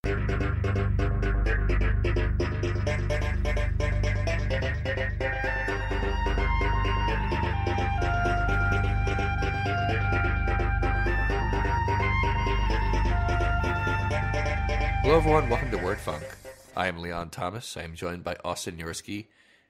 Hello everyone, welcome to Word Funk. I am Leon Thomas. I am joined by Austin Yorsky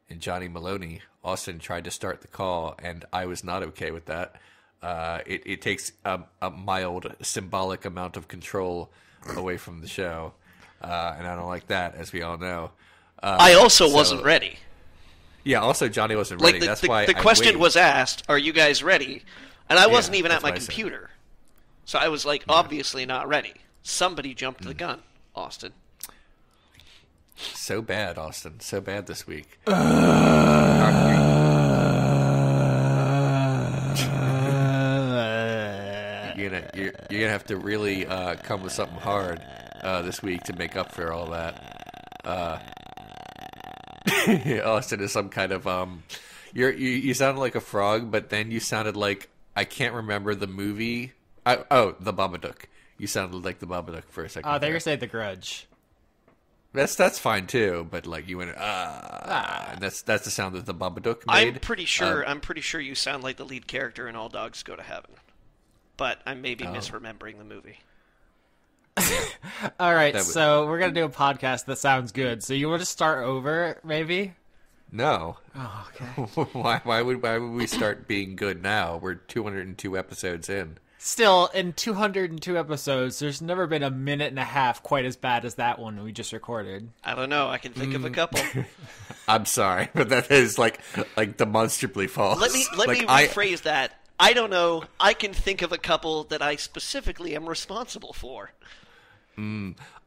and Johnny Maloney. Austin tried to start the call, and I was not okay with that. It takes a mild symbolic amount of control away from the show, and I don't like that, as we all know. I also wasn't ready. Yeah, also Johnny wasn't ready. That's why the question was asked, "Are you guys ready?" And I wasn't even at my computer, so I was like, obviously not ready. Somebody jumped the gun, Austin. So bad, Austin. So bad this week. You're gonna have to really come with something hard this week to make up for all that. Austin is some kind of you sounded like a frog, but then you sounded like I can't remember the movie. The Babadook. You sounded like the Babadook for a second. Oh, they were saying The Grudge. That's fine too, but like you went and that's the sound that the Babadook made. I'm pretty sure you sound like the lead character in All Dogs Go to Heaven, but I may be misremembering the movie. All right, so we're gonna do a podcast that sounds good. So you want to start over, maybe? No. Oh, okay. Why would we start being good now? We're 202 episodes in. Still, in 202 episodes, there's never been a minute and a half quite as bad as that one we just recorded. I don't know. I can think of a couple. I'm sorry, but that is like demonstrably false. Let me rephrase that. I don't know. I can think of a couple that I specifically am responsible for.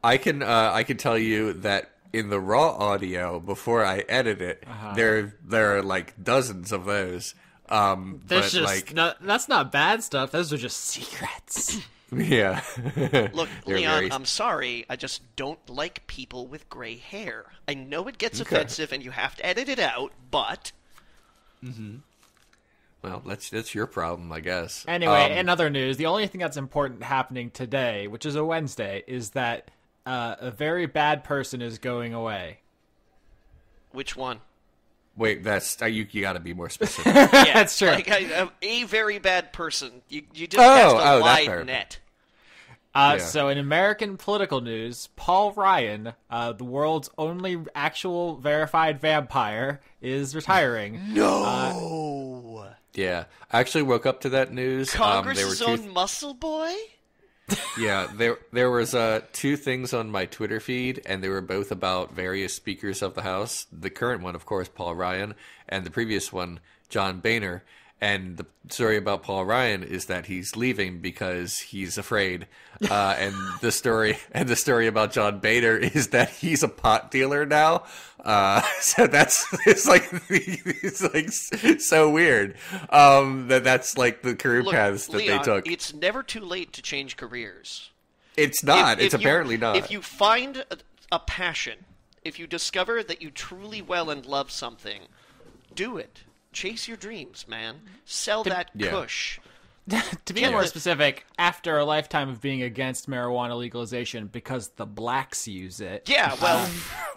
I can tell you that in the raw audio before I edit it, there are like dozens of those. There's just that's not bad stuff. Those are just secrets. Yeah. Look, Leon, I'm sorry. I just don't like people with gray hair. I know it gets offensive and you have to edit it out, but... Well, that's your problem, I guess. Anyway, in other news, the only thing that's important happening today, which is a Wednesday, is that a very bad person is going away. Which one? Wait, that's you got to be more specific. Yeah, that's true. Like, a very bad person. You just cast a wide net. So in American political news, Paul Ryan, the world's only actual verified vampire, is retiring. No! Yeah, I actually woke up to that news. Congress's own muscle boy? Yeah, there was two things on my Twitter feed, and they were both about various speakers of the House. The current one, of course, Paul Ryan, and the previous one, John Boehner. And the story about Paul Ryan is that he's leaving because he's afraid. And the story about John Boehner is that he's a pot dealer now. So it's like so weird. That's like the career paths that Leon, they took. It's never too late to change careers. It's not. It's apparently not. If you find a passion, if you discover that you truly well and love something, do it. Chase your dreams, man. Sell that kush. To be more specific, after a lifetime of being against marijuana legalization because the blacks use it. Yeah, well,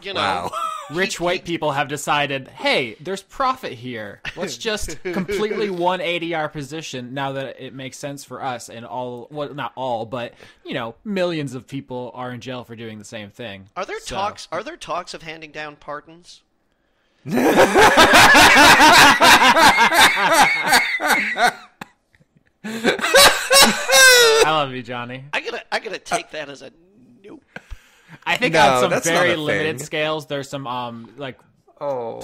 you know. Wow. Rich white people have decided, hey, there's profit here. Let's just completely 180 our position now that it makes sense for us and not all, but, millions of people are in jail for doing the same thing. Are there talks of handing down pardons? I love you, Johnny. I gotta take that as a nope. I think on some very limited scales, there's some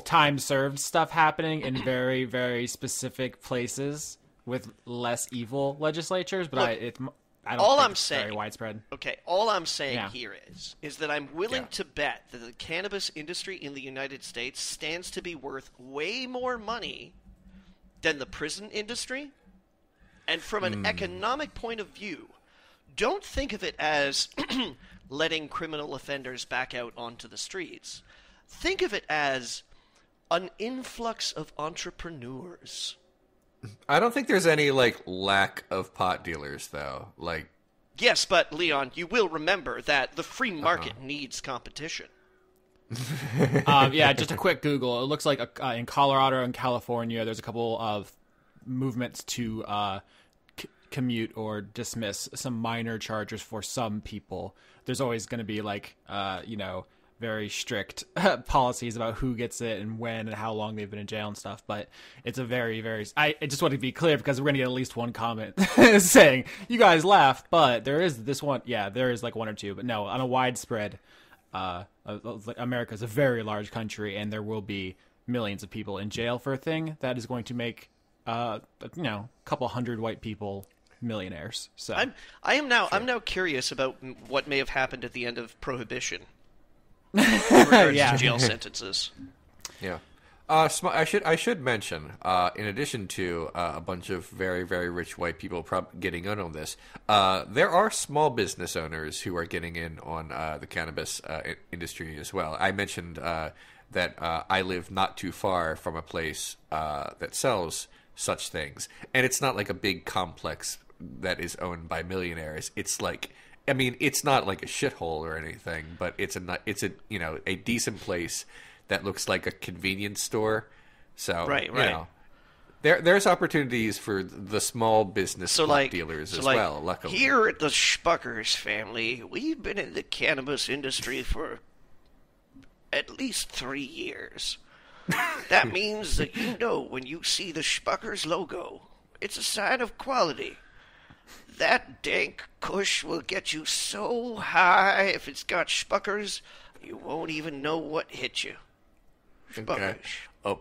time served stuff happening in very, very specific places with less evil legislatures, but I don't think it's very widespread. Okay, all I'm saying here is that I'm willing to bet that the cannabis industry in the United States stands to be worth way more money than the prison industry. And from an economic point of view, don't think of it as letting criminal offenders back out onto the streets. Think of it as an influx of entrepreneurs. I don't think there's any lack of pot dealers though. Yes, but Leon, you will remember that the free market needs competition. Yeah, just a quick Google. It looks like in Colorado and California, there's a couple of movements to commute or dismiss some minor charges for some people. There's always going to be very strict policies about who gets it and when and how long they've been in jail and stuff. But it's a very, very... I just want to be clear because we're going to get at least one comment saying, you guys laugh, but there is this one. Yeah, there is like one or two. But no, on a widespread... America is a very large country, and there will be millions of people in jail for a thing that is going to make, a couple hundred white people millionaires. So I'm now curious about what may have happened at the end of Prohibition. In regards to jail sentences. Yeah. I should mention, in addition to a bunch of very, very rich white people getting in on this, there are small business owners who are getting in on the cannabis industry as well. I mentioned that I live not too far from a place that sells such things, and it's not like a big complex that is owned by millionaires. It's like, I mean, it's not like a shithole or anything, but it's a decent place that looks like a convenience store. So right. There's opportunities for the small business dealers as well. Luckily, here at the Spuckers family, we've been in the cannabis industry for at least 3 years. That means that when you see the Spuckers logo, it's a sign of quality. That dank kush will get you so high if it's got Spuckers, you won't even know what hit you. Okay. Oh.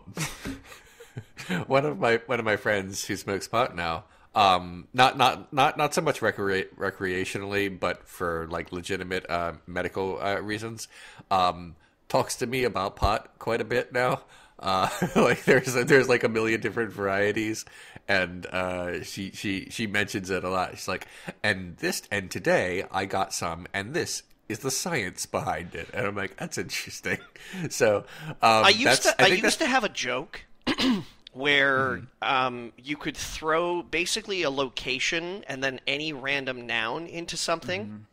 one of my friends who smokes pot now, not so much recreationally, but for like legitimate medical reasons, talks to me about pot quite a bit now. Like there's like a million different varieties, and she mentions it a lot. She's like, and today I got some, and this is the science behind it. And I'm like, that's interesting. So I used to have a joke where you could throw basically a location and then any random noun into something,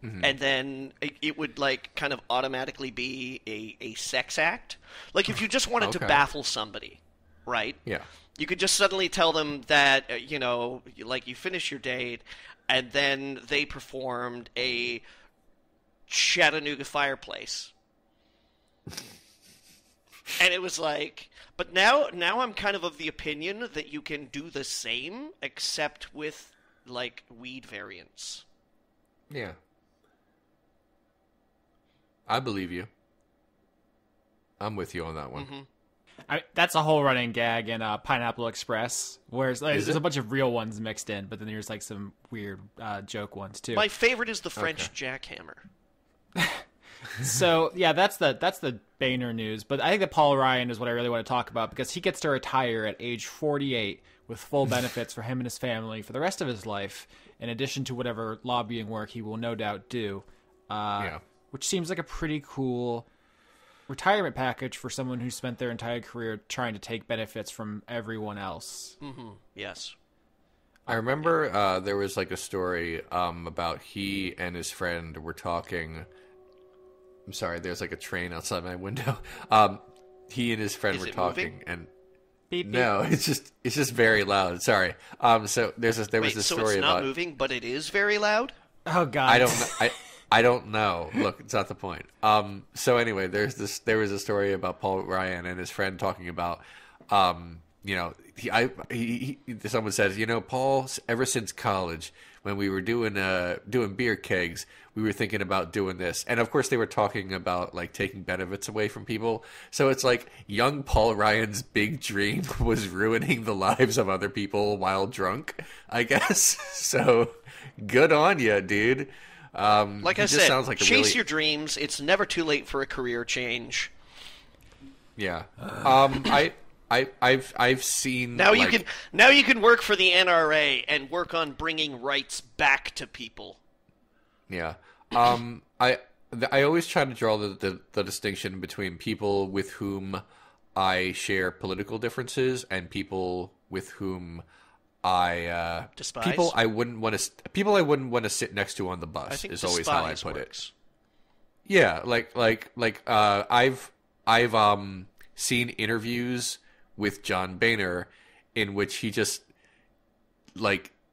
and then it would like kind of automatically be a sex act. Like if you just wanted to baffle somebody, right? Yeah. You could just suddenly tell them that, like you finish your date and then they performed a Chattanooga fireplace. And it was like, but now I'm kind of the opinion that you can do the same except with like weed variants. Yeah. I believe you. I'm with you on that one. That's a whole running gag in Pineapple Express, where there's a bunch of real ones mixed in, but then there's like some weird joke ones too. My favorite is the French jackhammer. So yeah, that's the Boehner news. But I think that Paul Ryan is what I really want to talk about, because he gets to retire at age 48 with full benefits for him and his family for the rest of his life, in addition to whatever lobbying work he will no doubt do. Which seems like a pretty cool retirement package for someone who spent their entire career trying to take benefits from everyone else. Yes. I remember there was like a story about he and his friend were talking. I'm sorry, there's like a train outside my window. He and his friend were talking, moving? and beep, beep. No, it's just very loud. Sorry. So there was this story it's about. not moving, but it is very loud. Oh God. I don't know. I don't know. Look, it's not the point. So anyway, there was a story about Paul Ryan and his friend talking about, someone says, Paul, ever since college, when we were doing beer kegs, we were thinking about doing this. And of course they were talking about like taking benefits away from people. So it's like young Paul Ryan's big dream was ruining the lives of other people while drunk, I guess. So good on you, dude. Like I said, chase your dreams. It's never too late for a career change. Yeah. I've seen now you can work for the NRA and work on bringing rights back to people. Yeah. I always try to draw the distinction between people with whom I share political differences and people with whom despise people I wouldn't want to sit next to on the bus. I think is always how I put works. it. Yeah, I've seen interviews with John Boehner in which he just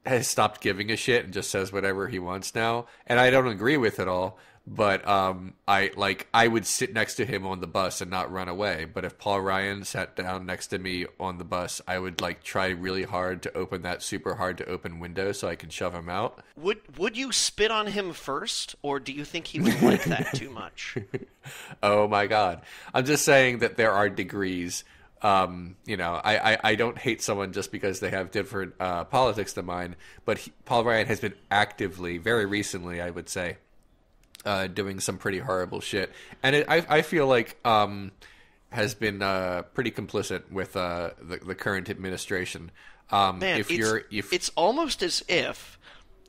has stopped giving a shit and just says whatever he wants now, and I don't agree with it all. But I would sit next to him on the bus and not run away. But if Paul Ryan sat down next to me on the bus, I would try really hard to open that super hard to open window so I can shove him out. Would you spit on him first, or do you think he would like that too much? Oh my God! I'm just saying that there are degrees. I don't hate someone just because they have different politics than mine. But Paul Ryan has been actively, very recently, I would say, doing some pretty horrible shit, and I feel like has been pretty complicit with the current administration. Man, it's almost as if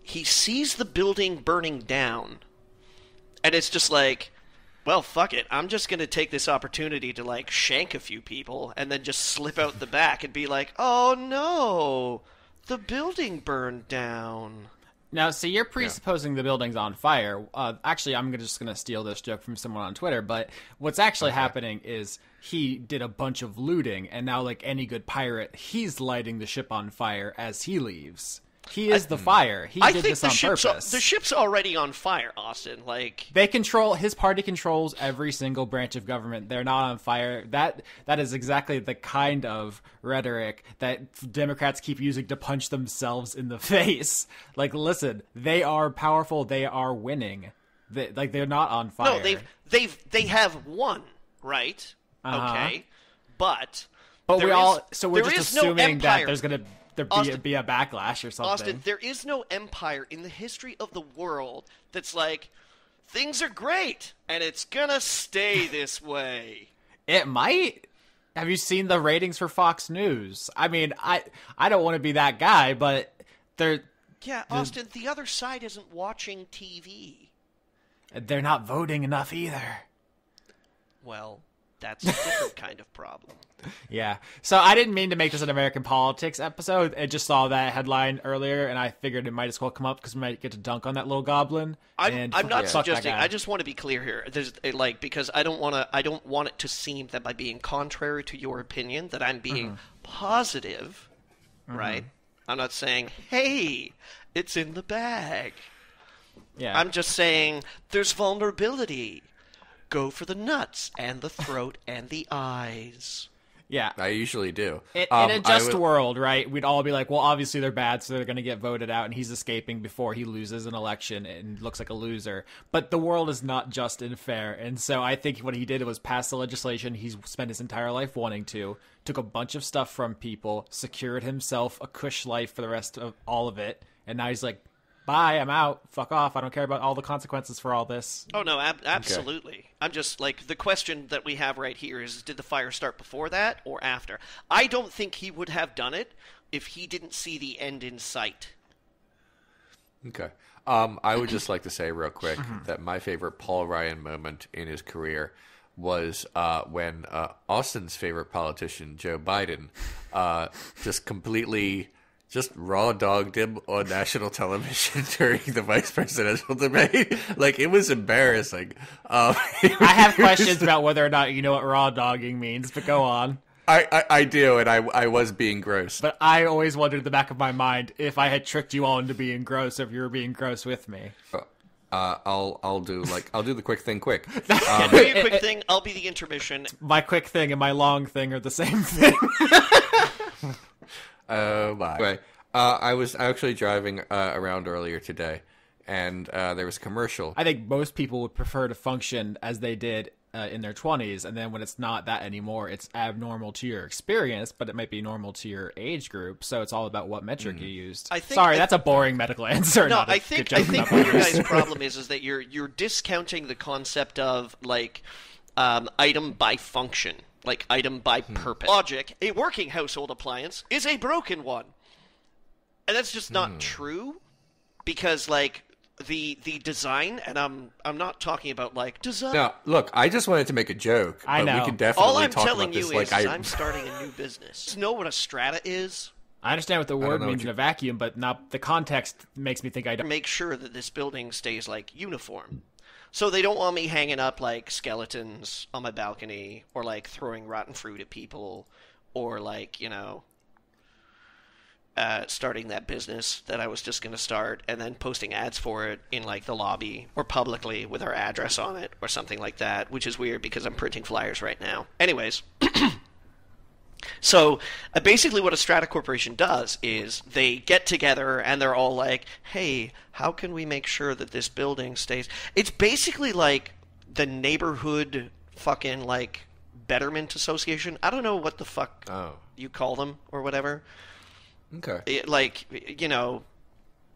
he sees the building burning down, and it's just like, well, fuck it, I'm just gonna take this opportunity to shank a few people, and then just slip out the back and be like, oh no, the building burned down. Now, see, you're presupposing the building's on fire. Actually, I'm just going to steal this joke from someone on Twitter, but what's actually happening is he did a bunch of looting, and now, like any good pirate, he's lighting the ship on fire as he leaves. He is the fire. He did this on purpose. The ship's already on fire, Austin. His party controls every single branch of government. They're not on fire. That is exactly the kind of rhetoric that Democrats keep using to punch themselves in the face. Listen, they are powerful. They are winning. They're not on fire. No, they have won, right? Okay, but we're just assuming that there's going to be a backlash or something. Austin, there is no empire in the history of the world that's things are great, and it's gonna stay this way. It might. Have you seen the ratings for Fox News? I mean, I don't want to be that guy, but they're... Yeah, Austin, the other side isn't watching TV. They're not voting enough either. Well, that's a different kind of problem. Yeah. So I didn't mean to make this an American politics episode. I just saw that headline earlier, and I figured it might as well come up because we might get to dunk on that little goblin. I'm not suggesting. I just want to be clear here. There's because I don't want it to seem that by being contrary to your opinion that I'm being positive, right? I'm not saying, hey, it's in the bag. Yeah. I'm just saying there's vulnerability. Go for the nuts and the throat and the eyes. Yeah. I usually do. In a just world, right, we'd all be like, well, obviously they're bad, so they're going to get voted out, and he's escaping before he loses an election and looks like a loser. But the world is not just and fair, and so I think what he did was pass the legislation he's spent his entire life wanting to, took a bunch of stuff from people, secured himself a cush life for the rest of all of it, and now he's like, bye, I'm out. Fuck off. I don't care about all the consequences for all this. Oh, no, absolutely. Okay. I'm just, the question that we have right here is, did the fire start before that or after? I don't think he would have done it if he didn't see the end in sight. Okay. I would just like to say real quick that my favorite Paul Ryan moment in his career was when Austin's favorite politician, Joe Biden, just completely... just raw dogged him on national television during the vice presidential debate. It was embarrassing. I have questions about whether or not you know what raw dogging means, but go on. I do, and I was being gross. But I always wondered in the back of my mind if I had tricked you all into being gross, or if you were being gross with me. I'll do the quick thing quick. Be a quick thing. I'll be the intermission. My quick thing and my long thing are the same thing. Oh my! Anyway, I was actually driving around earlier today, and there was a commercial. I think most people would prefer to function as they did in their 20s, and then when it's not that anymore, it's abnormal to your experience, but it might be normal to your age group. So it's all about what metric you used. That's a boring medical answer. No, I think what your guys' problem is that you're discounting the concept of item by function. Item by purpose. Logic, a working household appliance is a broken one. And that's just not true. Because, the design, and I'm not talking about, design. Now, look, I just wanted to make a joke. I know. We can definitely All I'm talk telling about this. You is I'm starting a new business. You know what a strata is? I understand what the word means in a vacuum, but not the context makes me think I don't. Make sure that this building stays, like, uniform. So they don't want me hanging up, like, skeletons on my balcony, or, like, throwing rotten fruit at people, or, like, you know, starting that business that I was just going to start, and then posting ads for it in, like, the lobby, or publicly with our address on it, or something like that, which is weird because I'm printing flyers right now. Anyways... So basically what a strata corporation does is they get together and they're all like, hey, how can we make sure that this building stays... It's basically like the neighborhood fucking, like, betterment association. I don't know what the fuck you call them or whatever. Okay. Like, you know...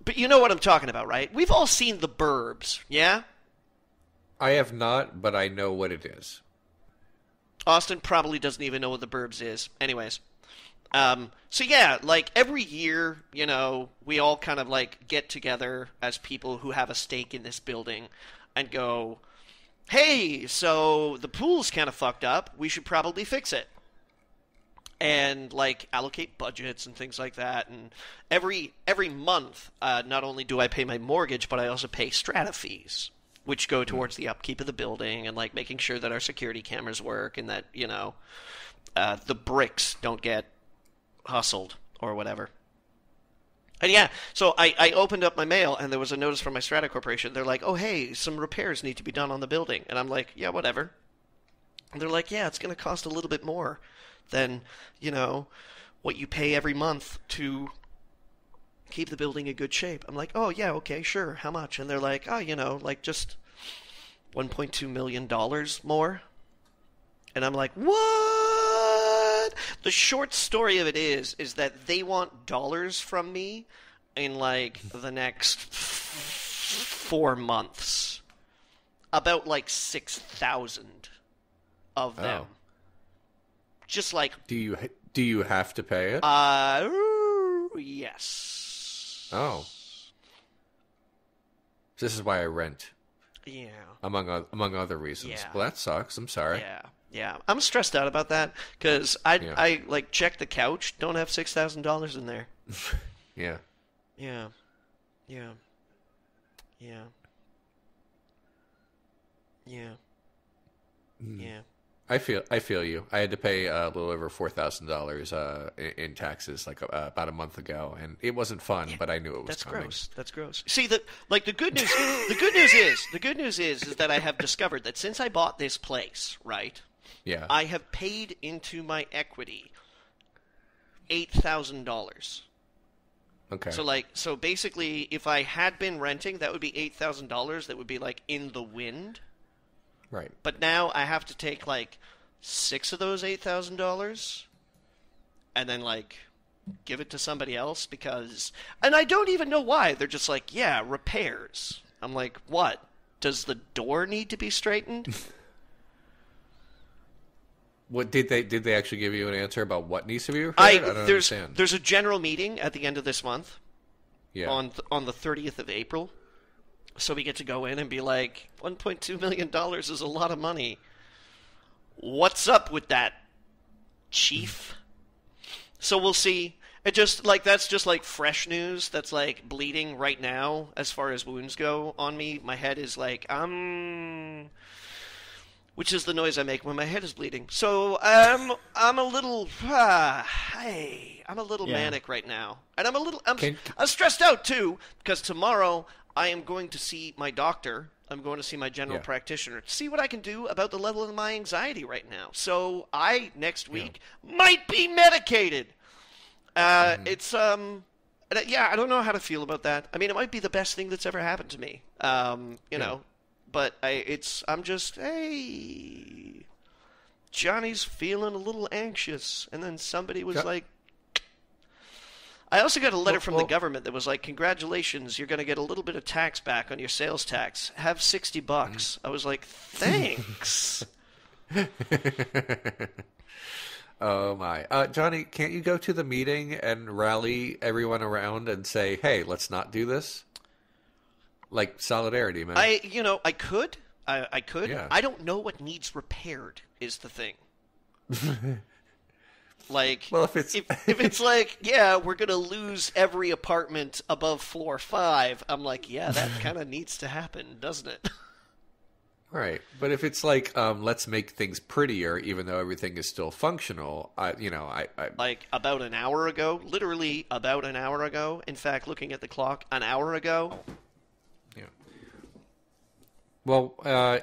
But you know what I'm talking about, right? We've all seen The Burbs, yeah? I have not, but I know what it is. Austin probably doesn't even know what The Burbs is. Anyways. So yeah, like every year, you know, we all kind of like get together as people who have a stake in this building and go, hey, so the pool's kind of fucked up. We should probably fix it. And like allocate budgets and things like that. And every month, not only do I pay my mortgage, but I also pay strata fees, which go towards the upkeep of the building and, like, making sure that our security cameras work and that, you know, the bricks don't get hustled or whatever. And, yeah, so I opened up my mail, and there was a notice from my strata corporation. They're like, oh, hey, some repairs need to be done on the building. And I'm like, yeah, whatever. And they're like, yeah, it's going to cost a little bit more than, you know, what you pay every month to keep the building in good shape. I'm like, oh, yeah, okay, sure. How much? And they're like, oh, you know, like just $1.2 million more. And I'm like, what? The short story of it is that they want dollars from me in, like, the next 4 months. About, like, 6,000 of them. Just like... Do you have to pay it? Yes. Oh. This is why I rent. Yeah. Among other reasons. Yeah. Well, that sucks. I'm sorry. Yeah. I'm stressed out about that because I like check the couch. Don't have $6,000 in there. Yeah. Yeah. I feel you. I had to pay a little over $4,000 in taxes like about a month ago, and it wasn't fun, but I knew it was coming. That's gross. See, the good news. The good news is that I have discovered that since I bought this place, right? Yeah. I have paid into my equity $8,000. Okay. So basically, if I had been renting, that would be $8,000. That would be like in the wind. Right. But now I have to take, like, 6 of those $8,000 and then, like, give it to somebody else because... And I don't even know why. They're just like, yeah, repairs. I'm like, what? Does the door need to be straightened? What did they actually give you an answer about what needs to be repaired? I don't understand. There's a general meeting at the end of this month. Yeah. On the 30th of April. So we get to go in and be like, $1.2 million is a lot of money. What's up with that, chief? So we'll see. It just, like, that's just, like, fresh news that's, like, bleeding right now as far as wounds go on me. My head is like, which is the noise I make when my head is bleeding. So I'm a little, I'm a little manic right now. And I'm stressed out, too, because tomorrow... I am going to see my doctor. I'm going to see my general practitioner to see what I can do about the level of my anxiety right now. So I, next week, might be medicated. It's, I don't know how to feel about that. I mean, it might be the best thing that's ever happened to me, you know. But I'm just, hey, Johnny's feeling a little anxious. And then somebody was like, I also got a letter from the government that was like, congratulations, you're going to get a little bit of tax back on your sales tax. Have $60. I was like, thanks. Oh, my. Johnny, can't you go to the meeting and rally everyone around and say, hey, let's not do this? Like, solidarity, man. I could. I could. Yeah. I don't know what needs repaired is the thing. Like, well, if it's like, yeah, we're gonna lose every apartment above floor 5, I'm like, yeah, that kind of needs to happen, doesn't it? Right, but if it's like, let's make things prettier, even though everything is still functional, I like about an hour ago, literally about an hour ago. In fact, looking at the clock, an hour ago. Yeah. Well,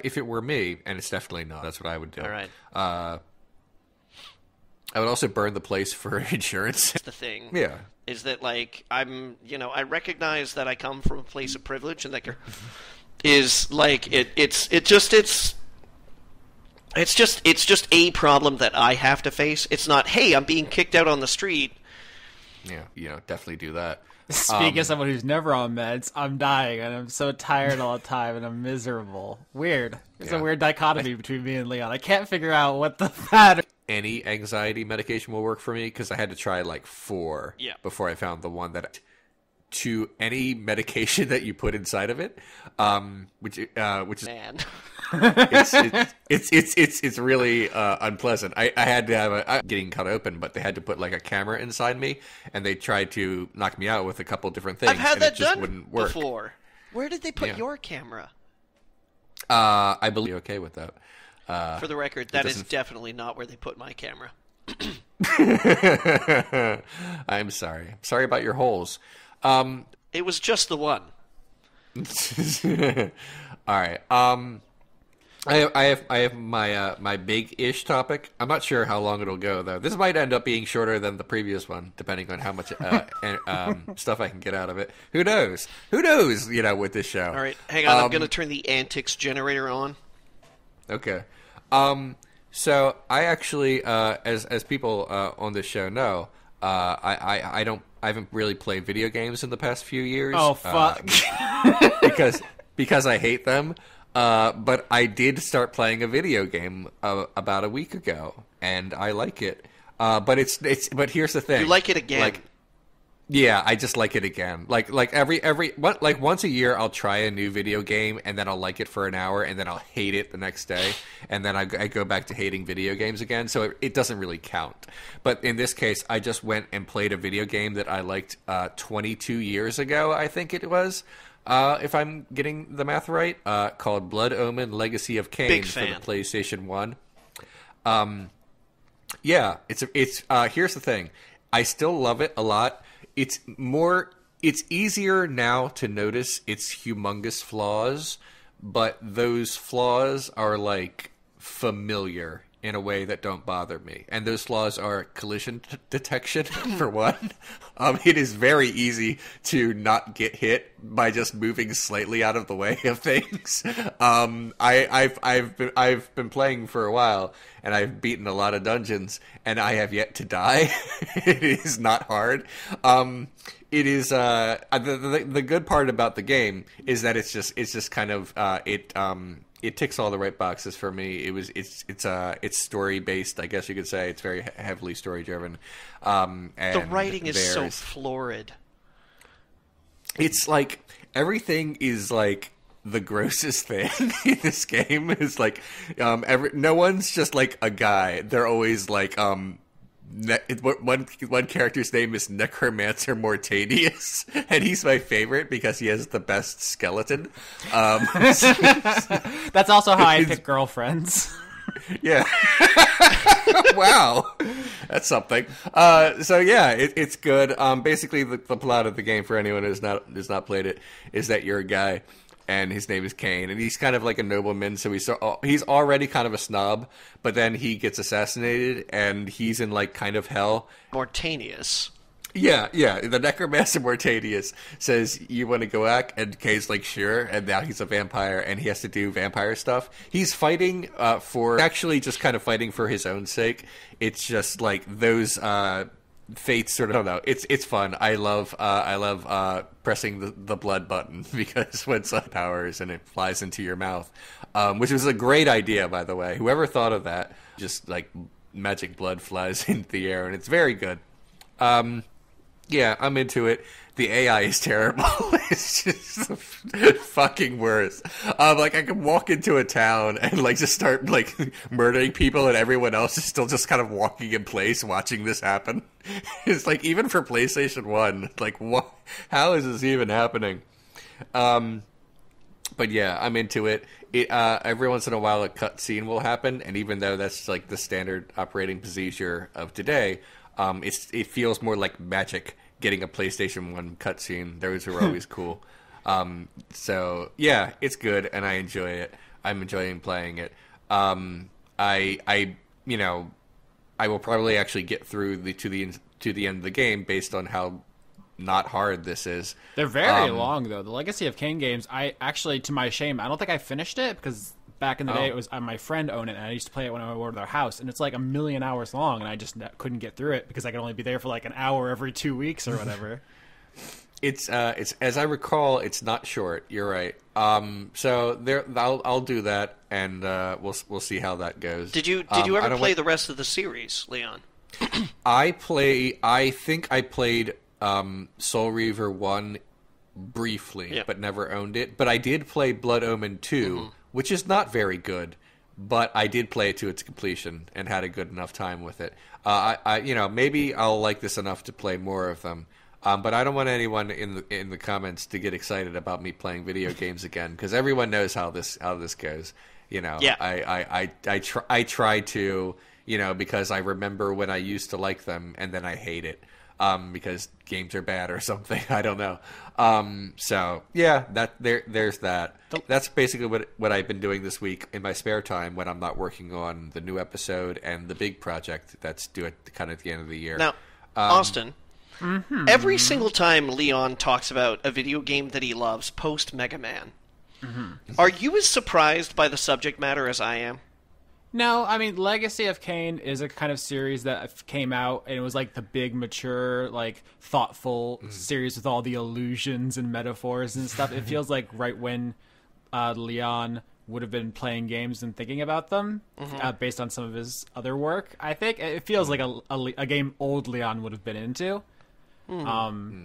if it were me, and it's definitely not, that's what I would do. All right. I would also burn the place for insurance. That's the thing. Yeah. Is that, like, I'm, I recognize that I come from a place of privilege, and that is like it's just a problem that I have to face. It's not, hey, I'm being kicked out on the street. Yeah, definitely do that. Speaking of someone who's never on meds, I'm dying and I'm so tired all the time and I'm miserable. Weird. It's a weird dichotomy between me and Leon. I can't figure out what the matter. Any anxiety medication will work for me because I had to try like 4 before I found the one that to any medication that you put inside of it, which is man. it's really unpleasant. I had to have getting cut open, but they had to put like a camera inside me, and they tried to knock me out with a couple different things. I've had and that it just done wouldn't work. before. Where did they put your camera? I believe you're okay with that. For the record, that is definitely not where they put my camera. I'm sorry. Sorry about your holes. It was just the one. All right. I have my big-ish topic. I'm not sure how long it'll go though. This might end up being shorter than the previous one, depending on how much stuff I can get out of it. Who knows? Who knows? With this show. All right, hang on. I'm going to turn the antics generator on. Okay. So I actually, as people on this show know, I haven't really played video games in the past few years. Oh fuck! because I hate them. But I did start playing a video game about a week ago, and I like it. But here's the thing: you like it again? Yeah, I just like it again. Like once a year, I'll try a new video game, and then I'll like it for an hour, and then I'll hate it the next day, and then I go back to hating video games again. So it doesn't really count. But in this case, I just went and played a video game that I liked 22 years ago, I think it was. If I'm getting the math right, called Blood Omen: Legacy of Kain for the PlayStation 1. Yeah, it's here's the thing. I still love it a lot. It's easier now to notice its humongous flaws, but those flaws are like familiar in a way that don't bother me. And those flaws are collision detection, for one. It is very easy to not get hit by just moving slightly out of the way of things. I've been playing for a while, and I've beaten a lot of dungeons, and I have yet to die. It is not hard. It is the good part about the game is that it's just kind of it ticks all the right boxes for me. It's story based, I guess you could say. It's very heavily story driven. And the writing is so florid. It's like everything is like the grossest thing in this game. Is like no one's just like a guy. They're always like one character's name is Necromancer Mortanius, and he's my favorite because he has the best skeleton. That's also how I pick girlfriends. Yeah. Wow, that's something. So yeah, it's good. Basically, the plot of the game, for anyone who's not played it, is that you're a guy, and his name is Kain, and he's kind of like a nobleman, so he's already kind of a snob, but then he gets assassinated, and he's in like kind of hell. Mortanius. Yeah, the Necromancer Mortanius says, you want to go back? And Kain's like, sure, and now he's a vampire, and he has to do vampire stuff. He's fighting actually just kind of fighting for his own sake. It's just like those fates sort of, I don't know, it's fun. I love pressing the blood button, because when sun powers and it flies into your mouth, which was a great idea, by the way. Whoever thought of that, just like magic blood flies into the air, and it's very good. Yeah, I'm into it. The AI is terrible. It's just the fucking worst. Like, I can walk into a town and, like, just start, like, murdering people, and everyone else is still just kind of walking in place watching this happen. It's like, even for PlayStation 1, like, what? How is this even happening? But yeah, I'm into it. Every once in a while, a cutscene will happen, and even though that's, like, the standard operating procedure of today, it feels more like magic getting a PlayStation 1 cutscene. Those are always cool. So yeah, it's good, and I enjoy it. I'm enjoying playing it. I will probably actually get through to the end of the game based on how not hard this is. They're very long though. The Legacy of Kain games, I actually, to my shame, I don't think I finished it because back in the day it was my friend owned it, and I used to play it when I would go to their house, and it's like 1,000,000 hours long, and I just couldn't get through it because I could only be there for like an hour every 2 weeks or whatever. It's as I recall, it's not short. You're right. So there, I'll do that, and we'll see how that goes. Did you ever play the rest of the series, Leon? I think I played Soul Reaver 1 briefly, but never owned it. But I did play Blood Omen 2, which is not very good, but I did play it to its completion and had a good enough time with it. Maybe I'll like this enough to play more of them. But I don't want anyone in the comments to get excited about me playing video games again, because everyone knows how this goes. You know, yeah. I try to, because I remember when I used to like them, and then I hate it. Because games are bad or something. I don't know. So yeah, there's that. That's basically what I've been doing this week in my spare time when I'm not working on the new episode and the big project that's due at the end of the year. Now, Austin, every single time Leon talks about a video game that he loves post Mega Man, are you as surprised by the subject matter as I am? No, I mean, Legacy of Kain is a kind of series that came out, and it was like the big, mature, like, thoughtful series with all the allusions and metaphors and stuff. It feels like right when Leon would have been playing games and thinking about them, based on some of his other work, I think. It feels like a game old Leon would have been into.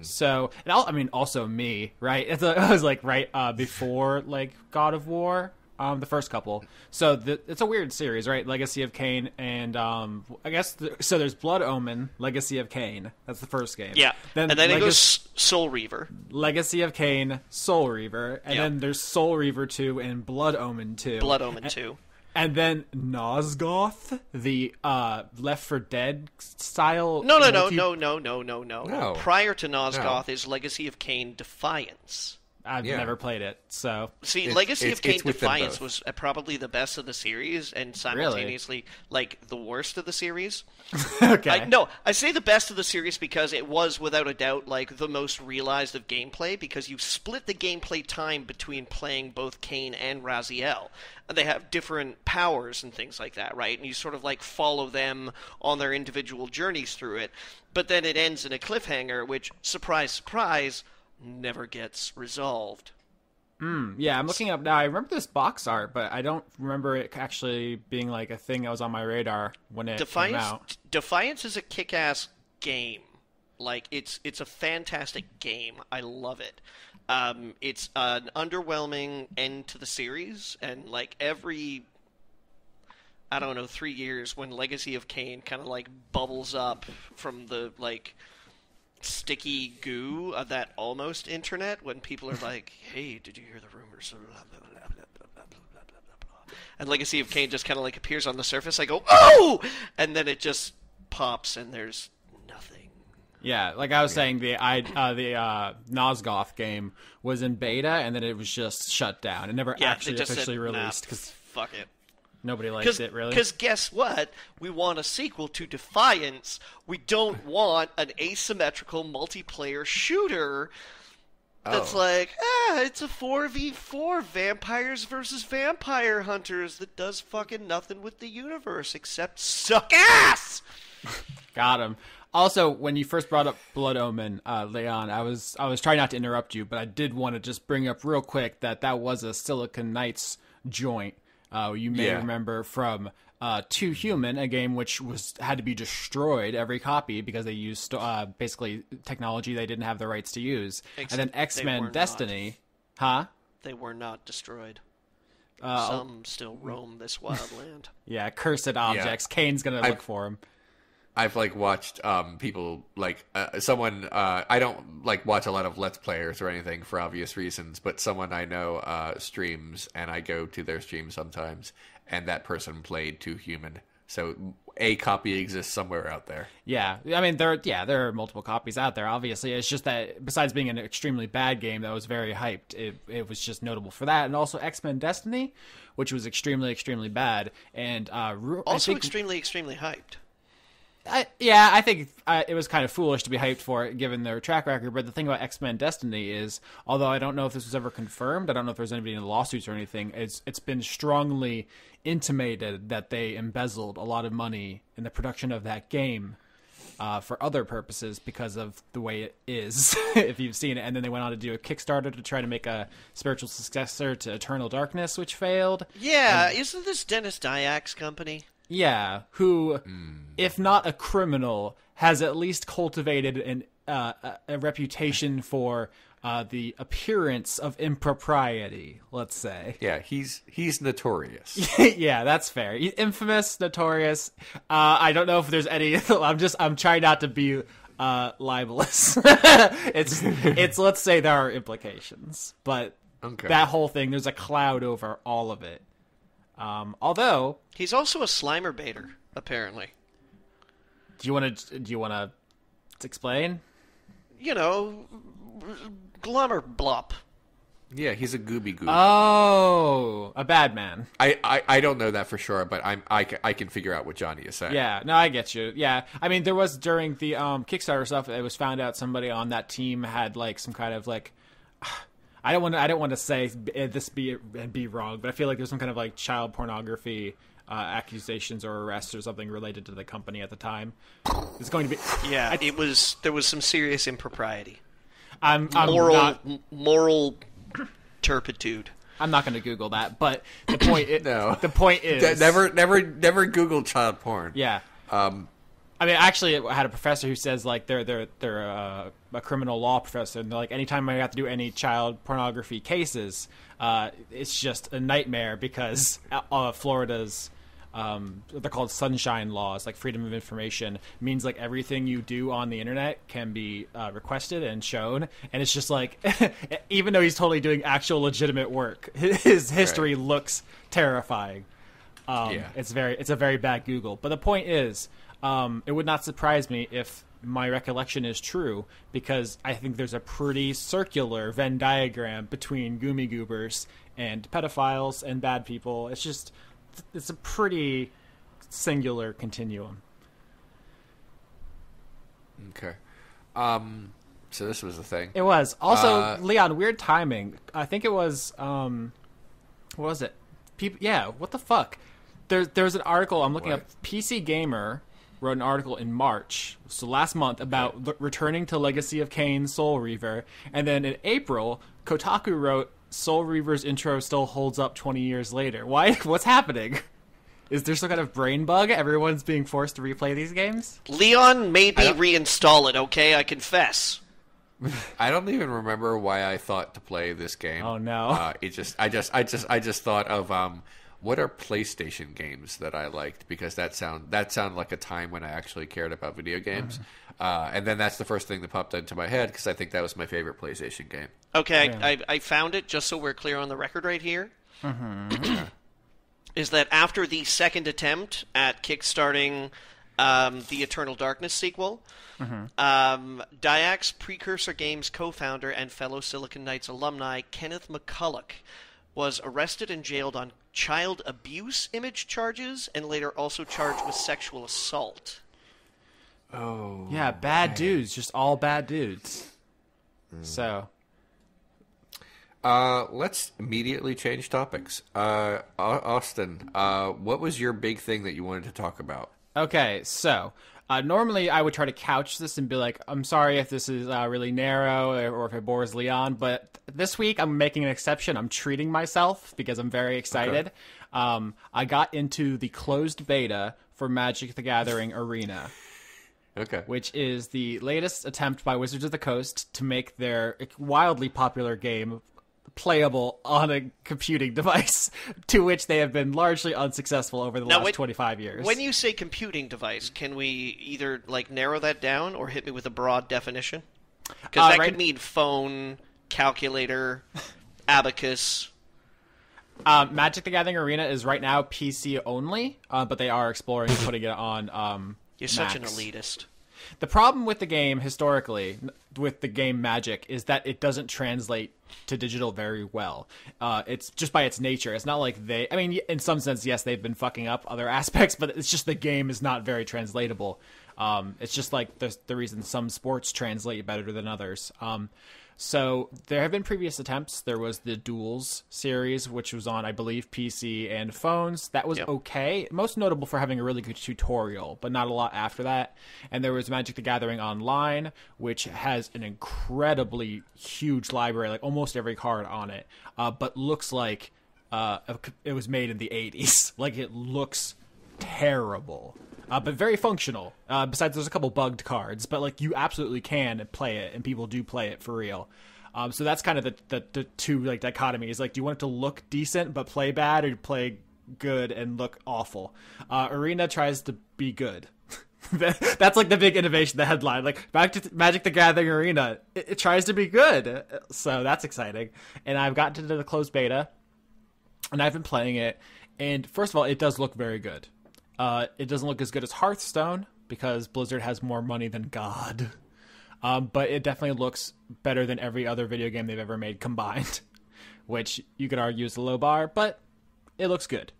So, and also me, right? I was like right before, like, God of War. The first couple. So it's a weird series, right? Legacy of Kain, and I guess so. There's Blood Omen, Legacy of Kain. That's the first game. Yeah, and then it goes Soul Reaver, Legacy of Kain, Soul Reaver, and then there's Soul Reaver 2 and Blood Omen 2. Blood Omen 2. And then Nosgoth, the Left 4 Dead style. No. Prior to Nosgoth is Legacy of Kain Defiance. I've never played it, so... See, Legacy of Kain Defiance was probably the best of the series, and simultaneously, like, the worst of the series. Okay. I say the best of the series because it was, without a doubt, like, the most realized of gameplay, because you split the gameplay time between playing both Kain and Raziel. And they have different powers and things like that, right? And you sort of, like, follow them on their individual journeys through it. But then it ends in a cliffhanger, which, surprise, surprise... never gets resolved. Yeah, I'm looking up now. I remember this box art, but I don't remember it actually being like a thing that was on my radar when it came out. Defiance is a kick-ass game. Like, it's a fantastic game. I love it. It's an underwhelming end to the series, and like every, 3 years when Legacy of Kain kind of like bubbles up from the like sticky goo of that almost internet, when people are like, hey, did you hear the rumors? And Legacy of Kain just kind of like appears on the surface. I go, oh! And then it just pops and there's nothing. Yeah, like I was saying, the Nosgoth game was in beta and then it was just shut down. It never actually officially released. Because fuck it. Nobody liked it, really. Because guess what? We want a sequel to Defiance. We don't want an asymmetrical multiplayer shooter that's it's a 4v4 vampires versus vampire hunters that does fucking nothing with the universe except suck ass! Got him. Also, when you first brought up Blood Omen, Leon, I was trying not to interrupt you, but I did want to just bring up real quick that was a Silicon Knights joint. You may remember from Too Human, a game which had to be destroyed, every copy, because they used basically technology they didn't have the rights to use. And then X-Men Destiny. Huh? They were not destroyed. Some still roam this wild land. Yeah, cursed objects. Yeah. Kane's going to look for them. I've watched people someone I don't watch a lot of Let's Players or anything for obvious reasons, but someone I know streams, and I go to their stream sometimes, and that person played Too Human. So a copy exists somewhere out there. Yeah, I mean there are multiple copies out there. Obviously, it's just that besides being an extremely bad game that was very hyped, it was just notable for that, and also X-Men Destiny, which was extremely bad, and extremely hyped. I think it was kind of foolish to be hyped for it, given their track record. But the thing about X-Men Destiny is, although I don't know if this was ever confirmed, I don't know if there's anybody in the lawsuits or anything, it's been strongly intimated that they embezzled a lot of money in the production of that game for other purposes because of the way it is, if you've seen it. And then they went on to do a Kickstarter to try to make a spiritual successor to Eternal Darkness, which failed. Yeah, isn't this Dennis Dyak's company? Yeah, who, if not a criminal, has at least cultivated a reputation for the appearance of impropriety, let's say. Yeah, he's notorious. Yeah, that's fair. He's infamous, notorious. I don't know if there's any. I'm trying not to be libelous. It's let's say there are implications, but that whole thing, there's a cloud over all of it. Although he's also a Slimer baiter, apparently. Do you want to explain? Glummer Blop. Yeah, he's a gooby goob. Oh, a bad man. I don't know that for sure, but I can figure out what Johnny is saying. Yeah, no, I get you. Yeah, I mean, there was during the Kickstarter stuff, it was found out somebody on that team had some kind of I don't want to say this be wrong, but I feel like there's some kind of child pornography accusations or arrests or something related to the company at the time. It's going to be there was some serious impropriety. Moral turpitude. I'm not going to Google that, but the point is never Google child porn. Yeah. I mean, actually, I had a professor who says they're a criminal law professor, and they're anytime I have to do any child pornography cases, it's just a nightmare because Florida's they're called sunshine laws, freedom of information, means everything you do on the internet can be requested and shown, and it's just even though he's totally doing actual legitimate work, his history looks terrifying. It's a very bad Google, but the point is. It would not surprise me if my recollection is true, because I think there's a pretty circular Venn diagram between Goomy Goobers and pedophiles and bad people. It's a pretty singular continuum. Okay. So this was the thing. It was. Also, Leon, weird timing. I think it was, what was it? What the fuck? There's an article I'm looking up. PC Gamer wrote an article in March, so last month, about returning to Legacy of Kain, Soul Reaver, and then in April, Kotaku wrote Soul Reaver's intro still holds up 20 years later. Why? What's happening? Is there some kind of brain bug? Everyone's being forced to replay these games? Leon made me reinstall it, okay? I confess. I don't even remember why I thought to play this game. Oh no! I just thought of what are PlayStation games that I liked, because that sounded like a time when I actually cared about video games. And then that's the first thing that popped into my head, because I think that was my favorite PlayStation game. Okay, yeah. I found it, just so we're clear on the record right here. Is that after the second attempt at kickstarting the Eternal Darkness sequel, Dyak's Precursor Games co-founder and fellow Silicon Knights alumni, Kenneth McCulloch, was arrested and jailed on child abuse image charges, and later also charged with sexual assault. Oh. Yeah, bad dudes. Just all bad dudes. So. Let's immediately change topics. Austin, what was your big thing that you wanted to talk about? Okay, so Normally, I would try to couch this and be like, I'm sorry if this is really narrow or if it bores Leon, but this week I'm making an exception. I'm treating myself because I'm very excited. Okay. I got into the closed beta for Magic the Gathering Arena. Okay. Which is the latest attempt by Wizards of the Coast to make their wildly popular game playable on a computing device, to which they have been largely unsuccessful over the last 25 years. When you say computing device, can we either narrow that down or hit me with a broad definition? Because that could mean phone, calculator, abacus. Magic the Gathering Arena is right now PC only, but they are exploring putting it on You're Macs. such an elitist. The problem with the game, historically, with the game Magic, is that it doesn't translate to digital very well. It's just by its nature. It's not like in some sense, yes, they've been fucking up other aspects, but it's just the game is not very translatable. It's just like the reason some sports translate better than others. So there have been previous attempts. There was the Duels series, which was on, I believe, PC and phones. That was okay. Most notable for having a really good tutorial, but not a lot after that. And there was Magic the Gathering Online, which has an incredibly huge library, like almost every card on it, but looks like it was made in the 80s. Like, it looks terrible. But very functional. Besides, there's a couple bugged cards, but you absolutely can play it, and people do play it for real. So that's kind of the two dichotomies. Do you want it to look decent but play bad, or play good and look awful? Arena tries to be good. That's the big innovation, the headline. Back to Magic the Gathering Arena, it tries to be good. So that's exciting. And I've gotten to the closed beta, and I've been playing it. And first of all, it does look very good. It doesn't look as good as Hearthstone because Blizzard has more money than God. But it definitely looks better than every other video game they've ever made combined, which you could argue is a low bar, but it looks good.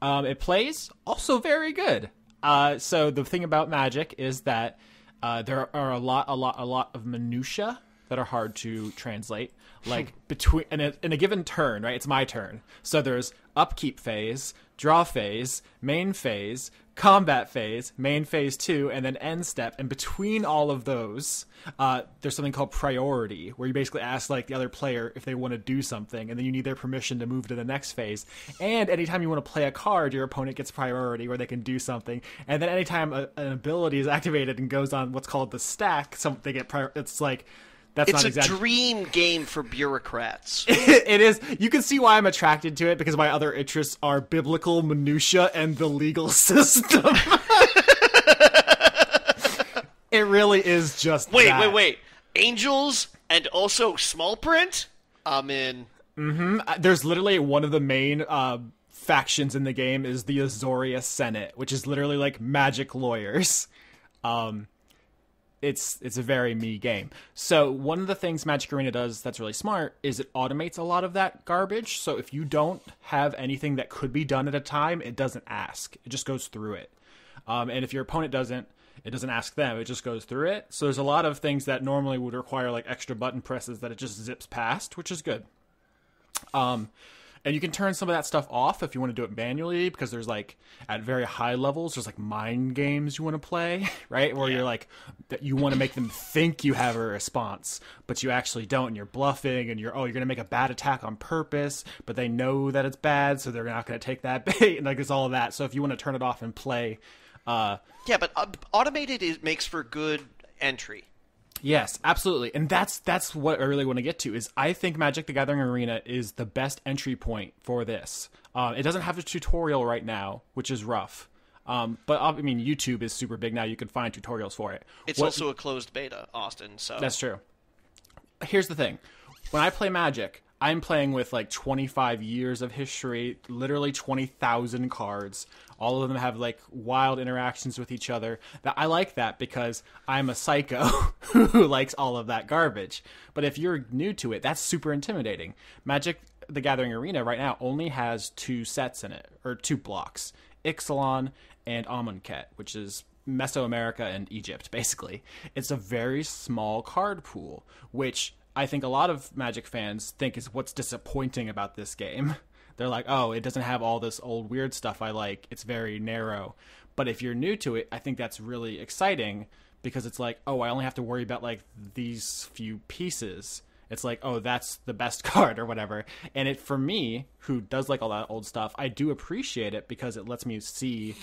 It plays also very good. So the thing about Magic is that there are a lot of minutia that are hard to translate. Between in a given turn, right? It's my turn. So there's upkeep phase, draw phase, main phase, combat phase, main phase 2, and then end step. And between all of those, there's something called priority, where you basically ask the other player if they want to do something, and then you need their permission to move to the next phase. And anytime you want to play a card, your opponent gets priority, where they can do something. And then anytime an ability is activated and goes on what's called the stack, they get priority. It's a dream game for bureaucrats. It is. You can see why I'm attracted to it, because my other interests are biblical minutia and the legal system. It really is just Wait. Angels and also small print? I'm in. Mm-hmm. There's literally one of the main factions in the game is the Azoria Senate, which is literally Magic lawyers. It's a very me game. So one of the things Magic Arena does that's really smart is it automates a lot of that garbage. So if you don't have anything that could be done at a time, it doesn't ask. It just goes through it. And if your opponent doesn't, it doesn't ask them. It just goes through it. So there's a lot of things that normally would require extra button presses that it just zips past, which is good. And you can turn some of that stuff off if you want to do it manually, because there's at very high levels, there's mind games you want to play, right? Where you're that you want to make them think you have a response, but you actually don't, and you're bluffing, and you're going to make a bad attack on purpose, but they know that it's bad, so they're not going to take that bait, and it's all of that. So if you want to turn it off and play, but automated makes for good entry. Yes, absolutely. And that's what I really want to get to, is I think Magic the Gathering Arena is the best entry point for this. It doesn't have a tutorial right now, which is rough. But YouTube is super big now. You can find tutorials for it. It's also a closed beta, Austin. So that's true. Here's the thing. When I play Magic, I'm playing with 25 years of history, literally 20,000 cards. All of them have wild interactions with each other. I like that because I'm a psycho who likes all of that garbage. But if you're new to it, that's super intimidating. Magic the Gathering Arena right now only has 2 sets in it, or 2 blocks. Ixalan and Amonkhet, which is Mesoamerica and Egypt, basically. It's a very small card pool, which I think a lot of Magic fans think is what's disappointing about this game. They're like, oh, it doesn't have all this old weird stuff I like. It's very narrow. But if you're new to it, I think that's really exciting because it's like, oh, I only have to worry about like these few pieces. It's like, oh, that's the best card or whatever. And it, for me, who does like all that old stuff, I do appreciate it because it lets me see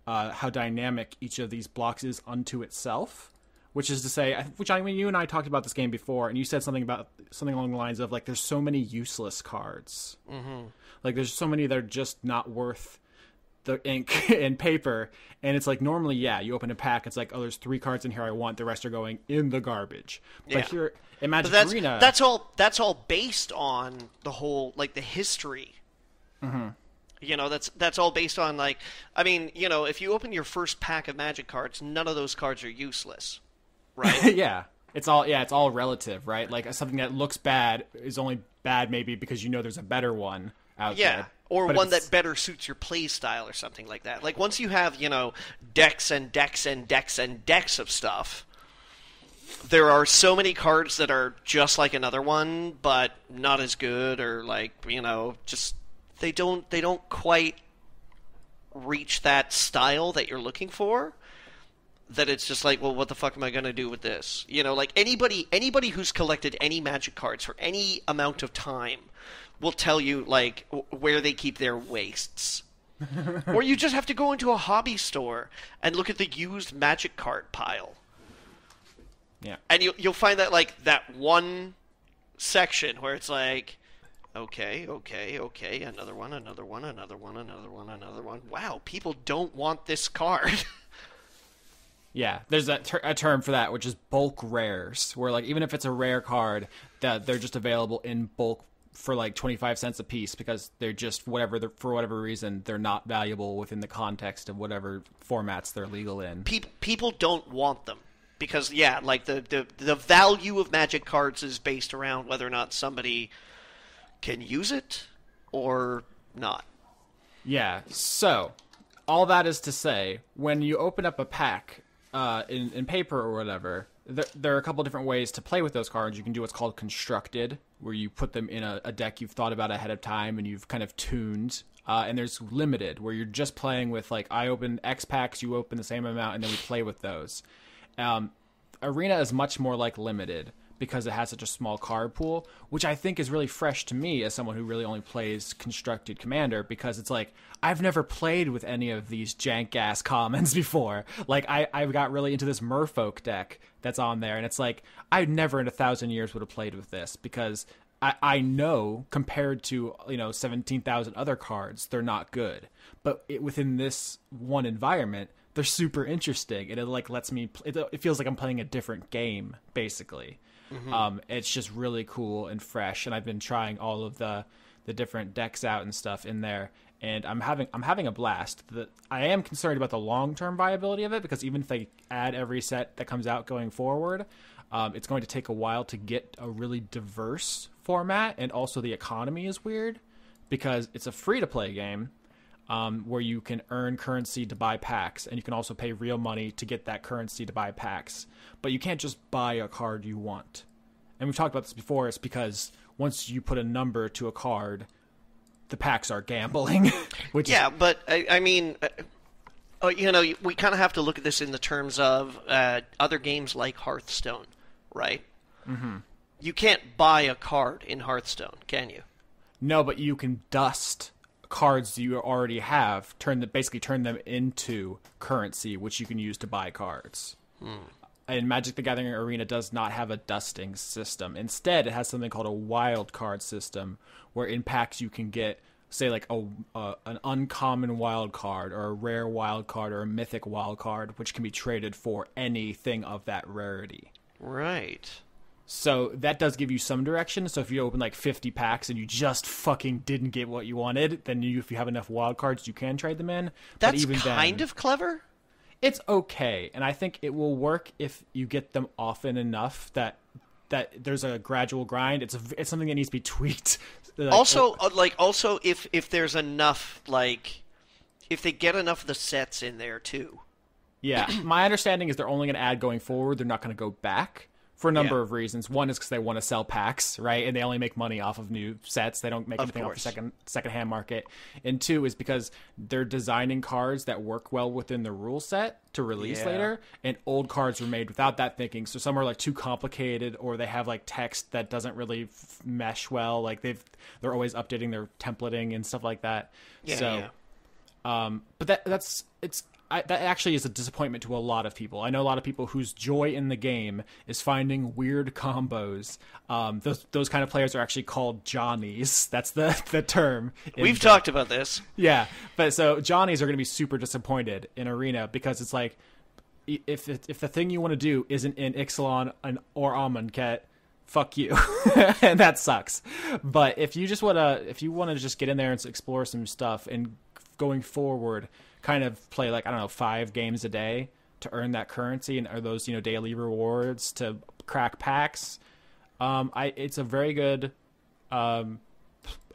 how dynamic each of these blocks is unto itself. Which is to say, I mean, you and I talked about this game before, and you said something along the lines of like, there's so many useless cards. Mm-hmm. Like, there's so many that are just not worth the ink and paper. And it's like, normally, yeah, you open a pack, it's like, oh, there's 3 cards in here I want, the rest are going in the garbage. But here in Magic Arena, that's all based on the whole like the history. Mm-hmm. You know, that's all based on like, I mean, you know, if you open your first pack of Magic cards, none of those cards are useless. Right. Yeah. It's all relative, right? Like something that looks bad is only bad maybe because you know there's a better one out there. Yeah. Or one that better suits your play style or something like that. Like once you have, you know, decks and decks and decks and decks of stuff, there are so many cards that are just like another one, but not as good, or like, you know, just they don't quite reach that style that you're looking for. That it's just like, well, what the fuck am I going to do with this? You know, like anybody who's collected any Magic cards for any amount of time will tell you, like, where they keep their wastes. Or you just have to go into a hobby store and look at the used Magic card pile. Yeah. And you'll find that, like, that one section where it's like, okay, another one. Wow, people don't want this card. Yeah, there's a term for that, which is bulk rares, where like even if it's a rare card, that they're just available in bulk for like 25 cents a piece because they're just for whatever reason they're not valuable within the context of whatever formats they're legal in. People don't want them because like the value of Magic cards is based around whether or not somebody can use it or not. Yeah. So all that is to say, when you open up a pack. In paper or whatever, there are a couple different ways to play with those cards. You can do what's called constructed, where you put them in a deck you've thought about ahead of time and you've kind of tuned. And there's limited, where you're just playing with, like, I open X packs, you open the same amount, and then we play with those. Arena is much more like limited because it has such a small card pool, which I think is really fresh to me as someone who really only plays constructed Commander, because it's like, I've never played with any of these jank-ass commons before. Like, I've got really into this Merfolk deck that's on there, and it's like, I never in 1,000 years would have played with this, because I know, compared to, you know, 17,000 other cards, they're not good. But within this one environment, they're super interesting, and it, like, lets me... It feels like I'm playing a different game, basically. Mm-hmm. It's just really cool and fresh, and I've been trying all of the different decks out and stuff in there, and I'm having a blast. I am concerned about the long-term viability of it, because even if they add every set that comes out going forward, it's going to take a while to get a really diverse format, and also the economy is weird, because it's a free-to-play game, where you can earn currency to buy packs, and you can also pay real money to get that currency to buy packs. But you can't just buy a card you want. And we've talked about this before. It's because once you put a number to a card, the packs are gambling. But I mean, you know, we kind of have to look at this in the terms of other games like Hearthstone, right? Mm-hmm. You can't buy a card in Hearthstone, can you? No, but you can dust cards you already have, basically turn them into currency, which you can use to buy cards. And Magic the Gathering Arena does not have a dusting system. Instead, it has something called a wild card system, where in packs you can get, say, like an uncommon wild card, or a rare wild card, or a mythic wild card, which can be traded for anything of that rarity. Right. So that does give you some direction. So if you open like 50 packs and you just fucking didn't get what you wanted, then if you have enough wild cards, you can trade them in. That's kind of clever. It's okay, and I think it will work if you get them often enough that there's a gradual grind. It's something that needs to be tweaked. Also, if there's enough, like, if they get enough of the sets in there too. Yeah, my understanding is they're only going to add going forward. They're not going to go back for a number of reasons. One is because they want to sell packs, right? And they only make money off of new sets. They don't make anything off the secondhand market. And two is because they're designing cards that work well within the rule set to release later. And old cards were made without that thinking. So some are like too complicated, or they have like text that doesn't really mesh well. Like they're always updating their templating and stuff like that. But that actually is a disappointment to a lot of people. I know a lot of people whose joy in the game is finding weird combos. Those kind of players are actually called Johnnies. That's the term. We've talked about this. Yeah, but so Johnnies are going to be super disappointed in Arena because it's like, if the thing you want to do isn't in Ixalan or Amonkhet, fuck you. And that sucks. But if you want to just get in there and explore some stuff, and going forward kind of play like, I don't know, 5 games a day to earn that currency and or those, daily rewards to crack packs. It's a very good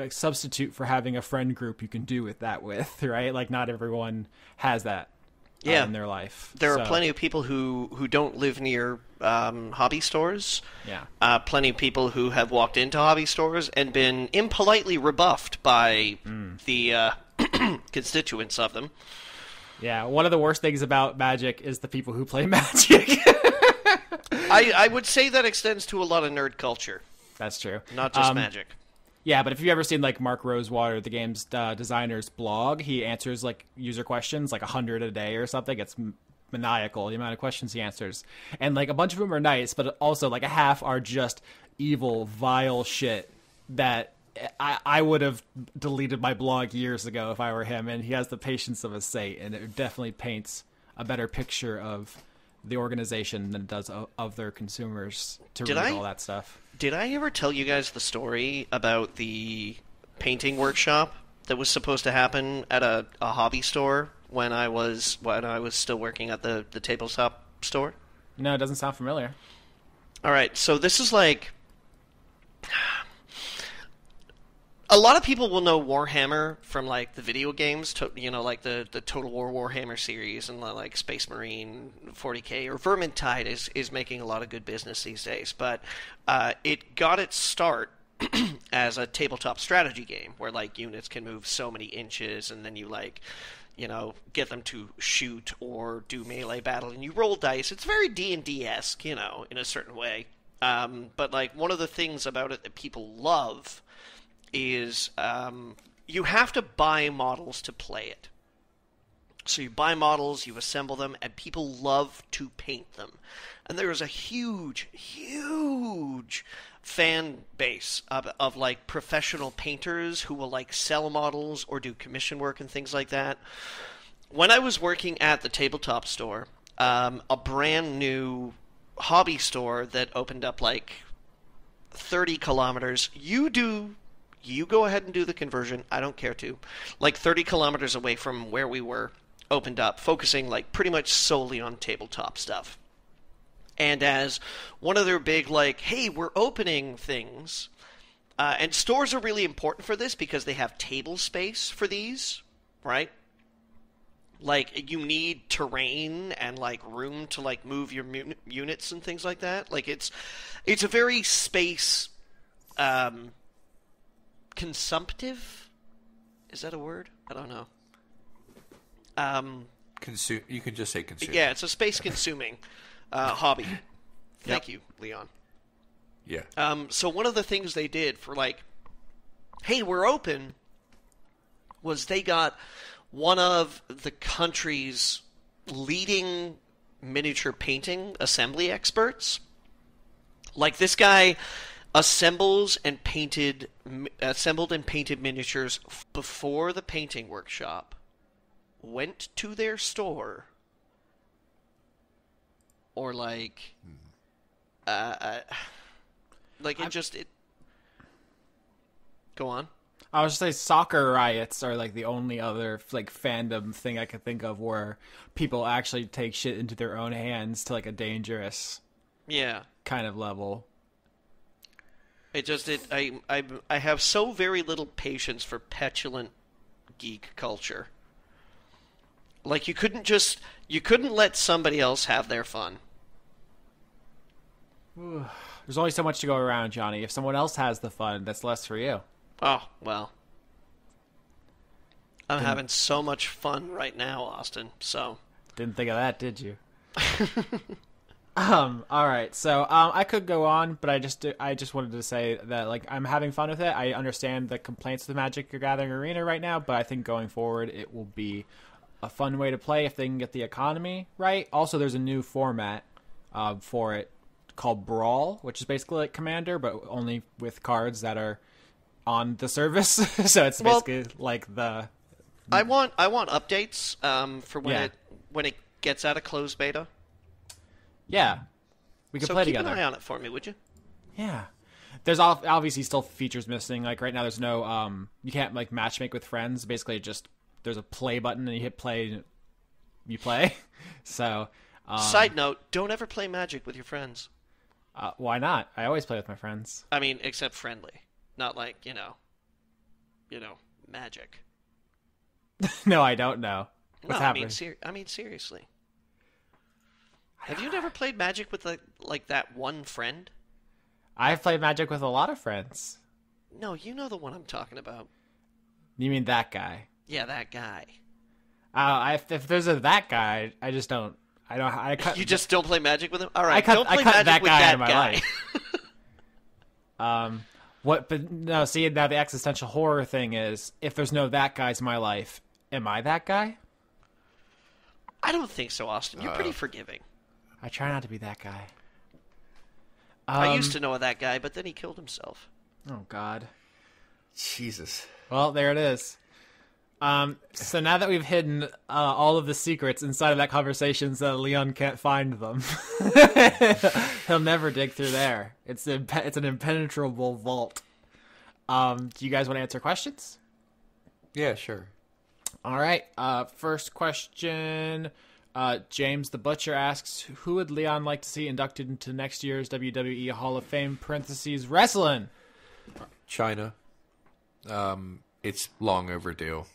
substitute for having a friend group you can do with, right? Like not everyone has that in their life. There are plenty of people who don't live near hobby stores. Yeah. Plenty of people who have walked into hobby stores and been impolitely rebuffed by the constituents of them. Yeah, one of the worst things about Magic is the people who play Magic. I would say that extends to a lot of nerd culture. That's true. Not just Magic. Yeah, but if you've ever seen like Mark Rosewater, the game's designer's blog, he answers like user questions, like 100 a day or something. It's maniacal, the amount of questions he answers. And like a bunch of them are nice, but also like a half are just evil, vile shit that I would have deleted my blog years ago if I were him, and he has the patience of a saint, and it definitely paints a better picture of the organization than it does of their consumers to read all that stuff. Did I ever tell you guys the story about the painting workshop that was supposed to happen at a hobby store when I was still working at the tabletop store? No, it doesn't sound familiar. All right, so this is like... A lot of people will know Warhammer from like the video games, like the Total War Warhammer series, and like Space Marine 40K or Vermintide is making a lot of good business these days. But it got its start as a tabletop strategy game where like units can move so many inches, and then you like, get them to shoot or do melee battle, and you roll dice. It's very D&D-esque, in a certain way. But like one of the things about it that people love is you have to buy models to play it. So you buy models, you assemble them, and people love to paint them. And there is a huge, huge fan base of like professional painters who will like sell models or do commission work and things like that. When I was working at the tabletop store, a brand new hobby store that opened up like 30 kilometers, you go ahead and do the conversion. I don't care to. Like 30 kilometers away from where we were, opened up, focusing like pretty much solely on tabletop stuff. And as one of their big like, hey, we're opening things, and stores are really important for this because they have table space for these, right? Like you need terrain and like room to like move your units and things like that. Like it's a very space consumptive? Is that a word? I don't know. You can just say consume. Yeah, it's a space-consuming hobby. Thank you, Leon. Yeah. So one of the things they did for like, hey, we're open, was they got one of the country's leading miniature painting assembly experts. Like this guy assembled and painted miniatures before the painting workshop, went to their store, or like, go on. I was just say soccer riots are like the only other like fandom thing I could think of where people actually take shit into their own hands to like a dangerous kind of level. I have so very little patience for petulant geek culture. Like you couldn't let somebody else have their fun. There's only so much to go around, Johnny. If someone else has the fun, that's less for you. Oh, well. I'm having so much fun right now, Austin, so... Didn't think of that, did you? All right. So, I could go on, but I just wanted to say that, like, I'm having fun with it. I understand the complaints of the Magic the Gathering Arena right now, but I think going forward it will be a fun way to play if they can get the economy right. Also, there's a new format for it called Brawl, which is basically like Commander, but only with cards that are on the service. So it's basically like the... I want updates for when it gets out of closed beta. Yeah, we can play together. So keep an eye on it for me, would you? Yeah, there's obviously still features missing. Like right now, there's no you can't like matchmake with friends. Basically, just there's a play button and you hit play, you play. So side note: don't ever play Magic with your friends. Why not? I always play with my friends. I mean, except friendly, not like you know, Magic. No, I don't know. What's happening? I mean, seriously. Have you never played Magic with like that one friend? I've played Magic with a lot of friends. No, you know the one I'm talking about. You mean that guy? Yeah, that guy. If there's that guy, I just don't. You just don't play Magic with him? All right, don't play Magic with that guy. What? But no. See, now the existential horror thing is, if there's no that guys in my life, am I that guy? I don't think so, Austin. You're pretty forgiving. I try not to be that guy. I used to know that guy, but then he killed himself. Oh, God. Jesus. Well, there it is. So now that we've hidden all of the secrets inside of that conversation so that Leon can't find them, he'll never dig through there. It's an impenetrable vault. Do you guys want to answer questions? Yeah, sure. All right. First question. James the Butcher asks, who would Leon like to see inducted into next year's WWE Hall of Fame, (wrestling? China. It's long overdue.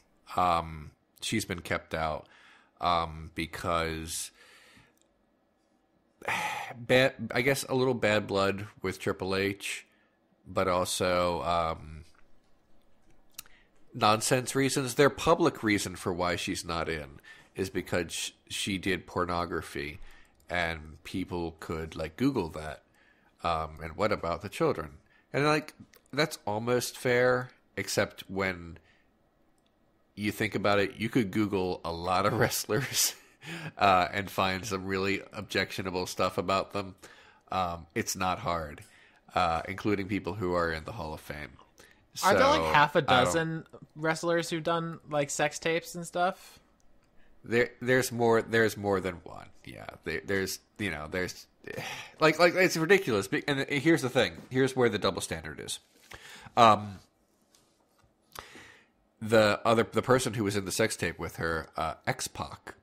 She's been kept out because I guess a little bad blood with Triple H, but also nonsense reasons. Their public reason for why she's not in is because she did pornography, and people could like Google that. And what about the children? And like that's almost fair, except when you think about it, you could Google a lot of wrestlers and find some really objectionable stuff about them. It's not hard, including people who are in the Hall of Fame. Are there like half a dozen wrestlers who've done like sex tapes and stuff? There's more than one. Yeah, there's like it's ridiculous. And here's the thing. Here's where the double standard is. The person who was in the sex tape with her, X-Pac,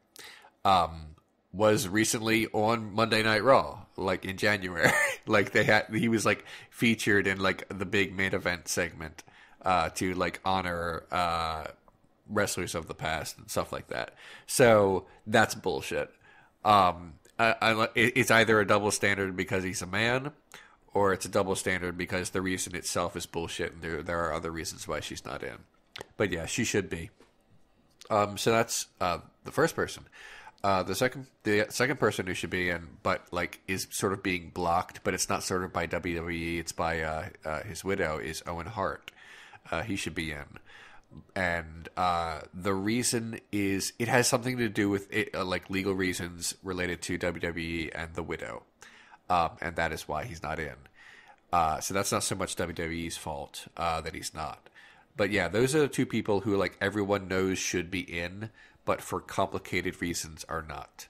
was recently on Monday Night Raw, like in January. Like he was like featured in like the big main event segment to like honor wrestlers of the past and stuff like that. So that's bullshit. It's either a double standard because he's a man, or it's a double standard because the reason itself is bullshit, and there are other reasons why she's not in. But yeah, she should be. So that's the first person. The second person who should be in, but like is sort of being blocked, but it's not sort of by WWE, it's by his widow, is Owen Hart. He should be in. And the reason is it has something to do with it, like legal reasons related to WWE and the widow, and that is why he's not in. So that's not so much WWE's fault that he's not. But yeah, those are the two people who like everyone knows should be in, but for complicated reasons are not.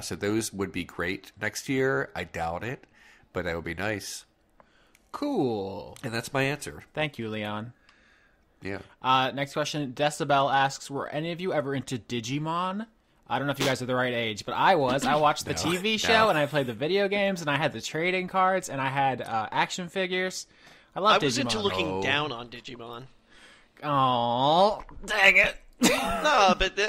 So those would be great next year. I doubt it, but that would be nice. Cool. And that's my answer. Thank you, Leon. Yeah. Next question. Decibel asks, were any of you ever into Digimon? I don't know if you guys are the right age, but I was. I watched the TV show, and I played the video games, and I had the trading cards, and I had action figures. I love Digimon. I was into looking down on Digimon. Oh, dang it. No, but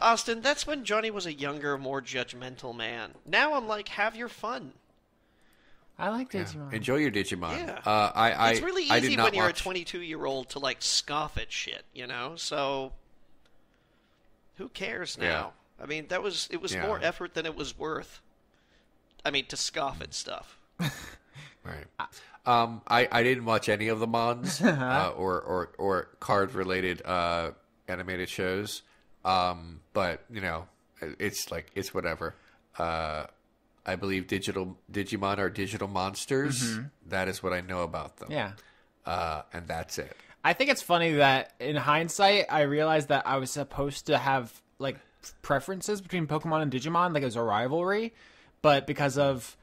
Austin, that's when Johnny was a younger, more judgmental man. Now I'm like, have your fun. I like Digimon. Yeah. Enjoy your Digimon. Yeah. It's really easy when you're a 22-year-old to, like, scoff at shit, you know? So, who cares now? Yeah. I mean, it was more effort than it was worth. I mean, to scoff at stuff. Right. I didn't watch any of the Mons or card-related animated shows. But, you know, it's whatever. I believe Digimon are digital monsters. Mm-hmm. That is what I know about them. Yeah. And that's it. I think it's funny that in hindsight, I realized that I was supposed to have like preferences between Pokemon and Digimon, like it was a rivalry. But because of,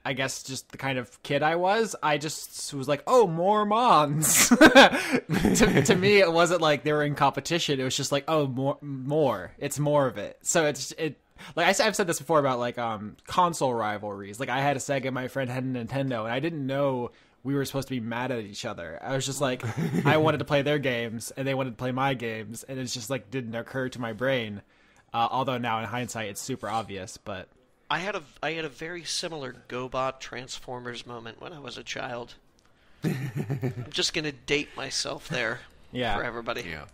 I guess, just the kind of kid I was was like, oh, more Mons. to me, it wasn't like they were in competition. It was just like, oh, more. It's more of it. So it. Like I've said this before about like console rivalries. Like I had a Sega, my friend had a Nintendo, and I didn't know we were supposed to be mad at each other. I was just like, I wanted to play their games, and they wanted to play my games, and it's just like didn't occur to my brain. Although now in hindsight, it's super obvious. But I had a very similar GoBot Transformers moment when I was a child. I'm just gonna date myself there. Yeah. For everybody. Yeah.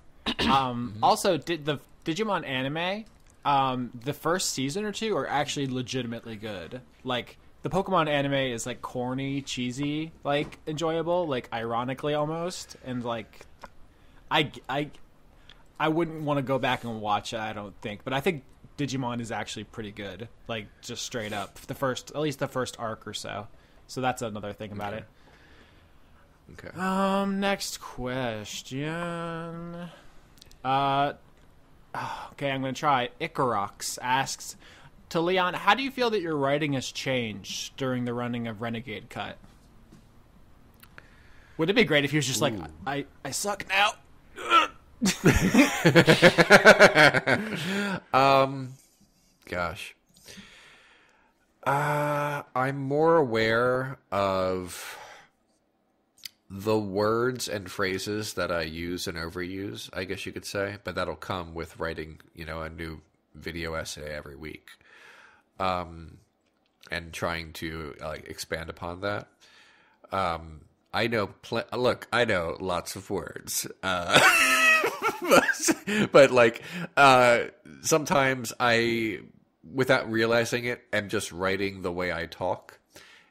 Also, did the Digimon anime? The first season or two are actually legitimately good. Like, the Pokemon anime is, like, corny, cheesy, like, enjoyable, like, ironically almost. And, like, I wouldn't want to go back and watch it, I don't think. But I think Digimon is actually pretty good. Like, just straight up. At least the first arc or so. So that's another thing about it. Okay. Next question. Okay, I'm going to try. Ikarox asks, to Leon, how do you feel that your writing has changed during the running of Renegade Cut? Would it be great if he was just like, I suck now? Gosh. I'm more aware of the words and phrases that I use and overuse, I guess you could say, but that'll come with writing, you know, a new video essay every week, and trying to expand upon that. I know, I know lots of words, but like sometimes I, without realizing it, am just writing the way I talk,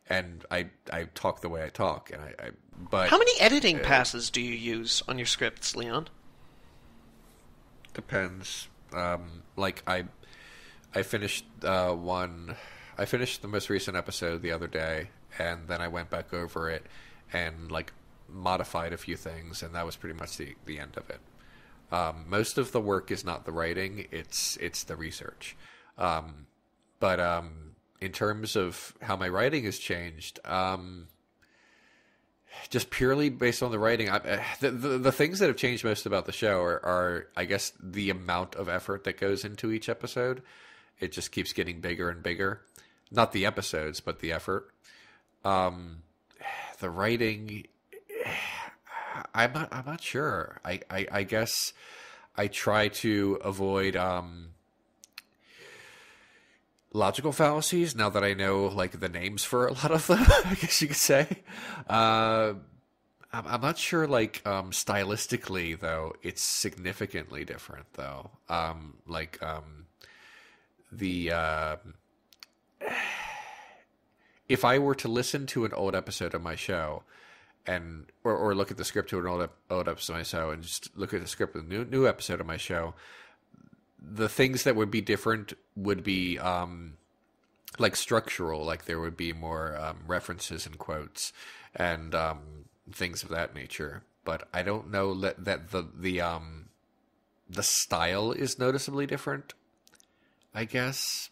and I talk the way I talk, and But how many editing passes do you use on your scripts, Leon? Depends. Like I finished one. I finished the most recent episode the other day, and then I went back over it and like modified a few things, and that was pretty much the end of it. Most of the work is not the writing; it's the research. But in terms of how my writing has changed, just purely based on the writing, the things that have changed most about the show are, I guess, the amount of effort that goes into each episode. It just keeps getting bigger and bigger. Not the episodes, but the effort. The writing, I'm not sure. I guess I try to avoid logical fallacies now that I know like the names for a lot of them. I guess you could say. I'm not sure. Like stylistically, though, it's significantly different. Though, if I were to listen to an old episode of my show, and or look at the script to an old episode of my show, and just look at the script of a new episode of my show, the things that would be different would be like structural, like there would be more references and quotes and things of that nature. But I don't know that the style is noticeably different. I guess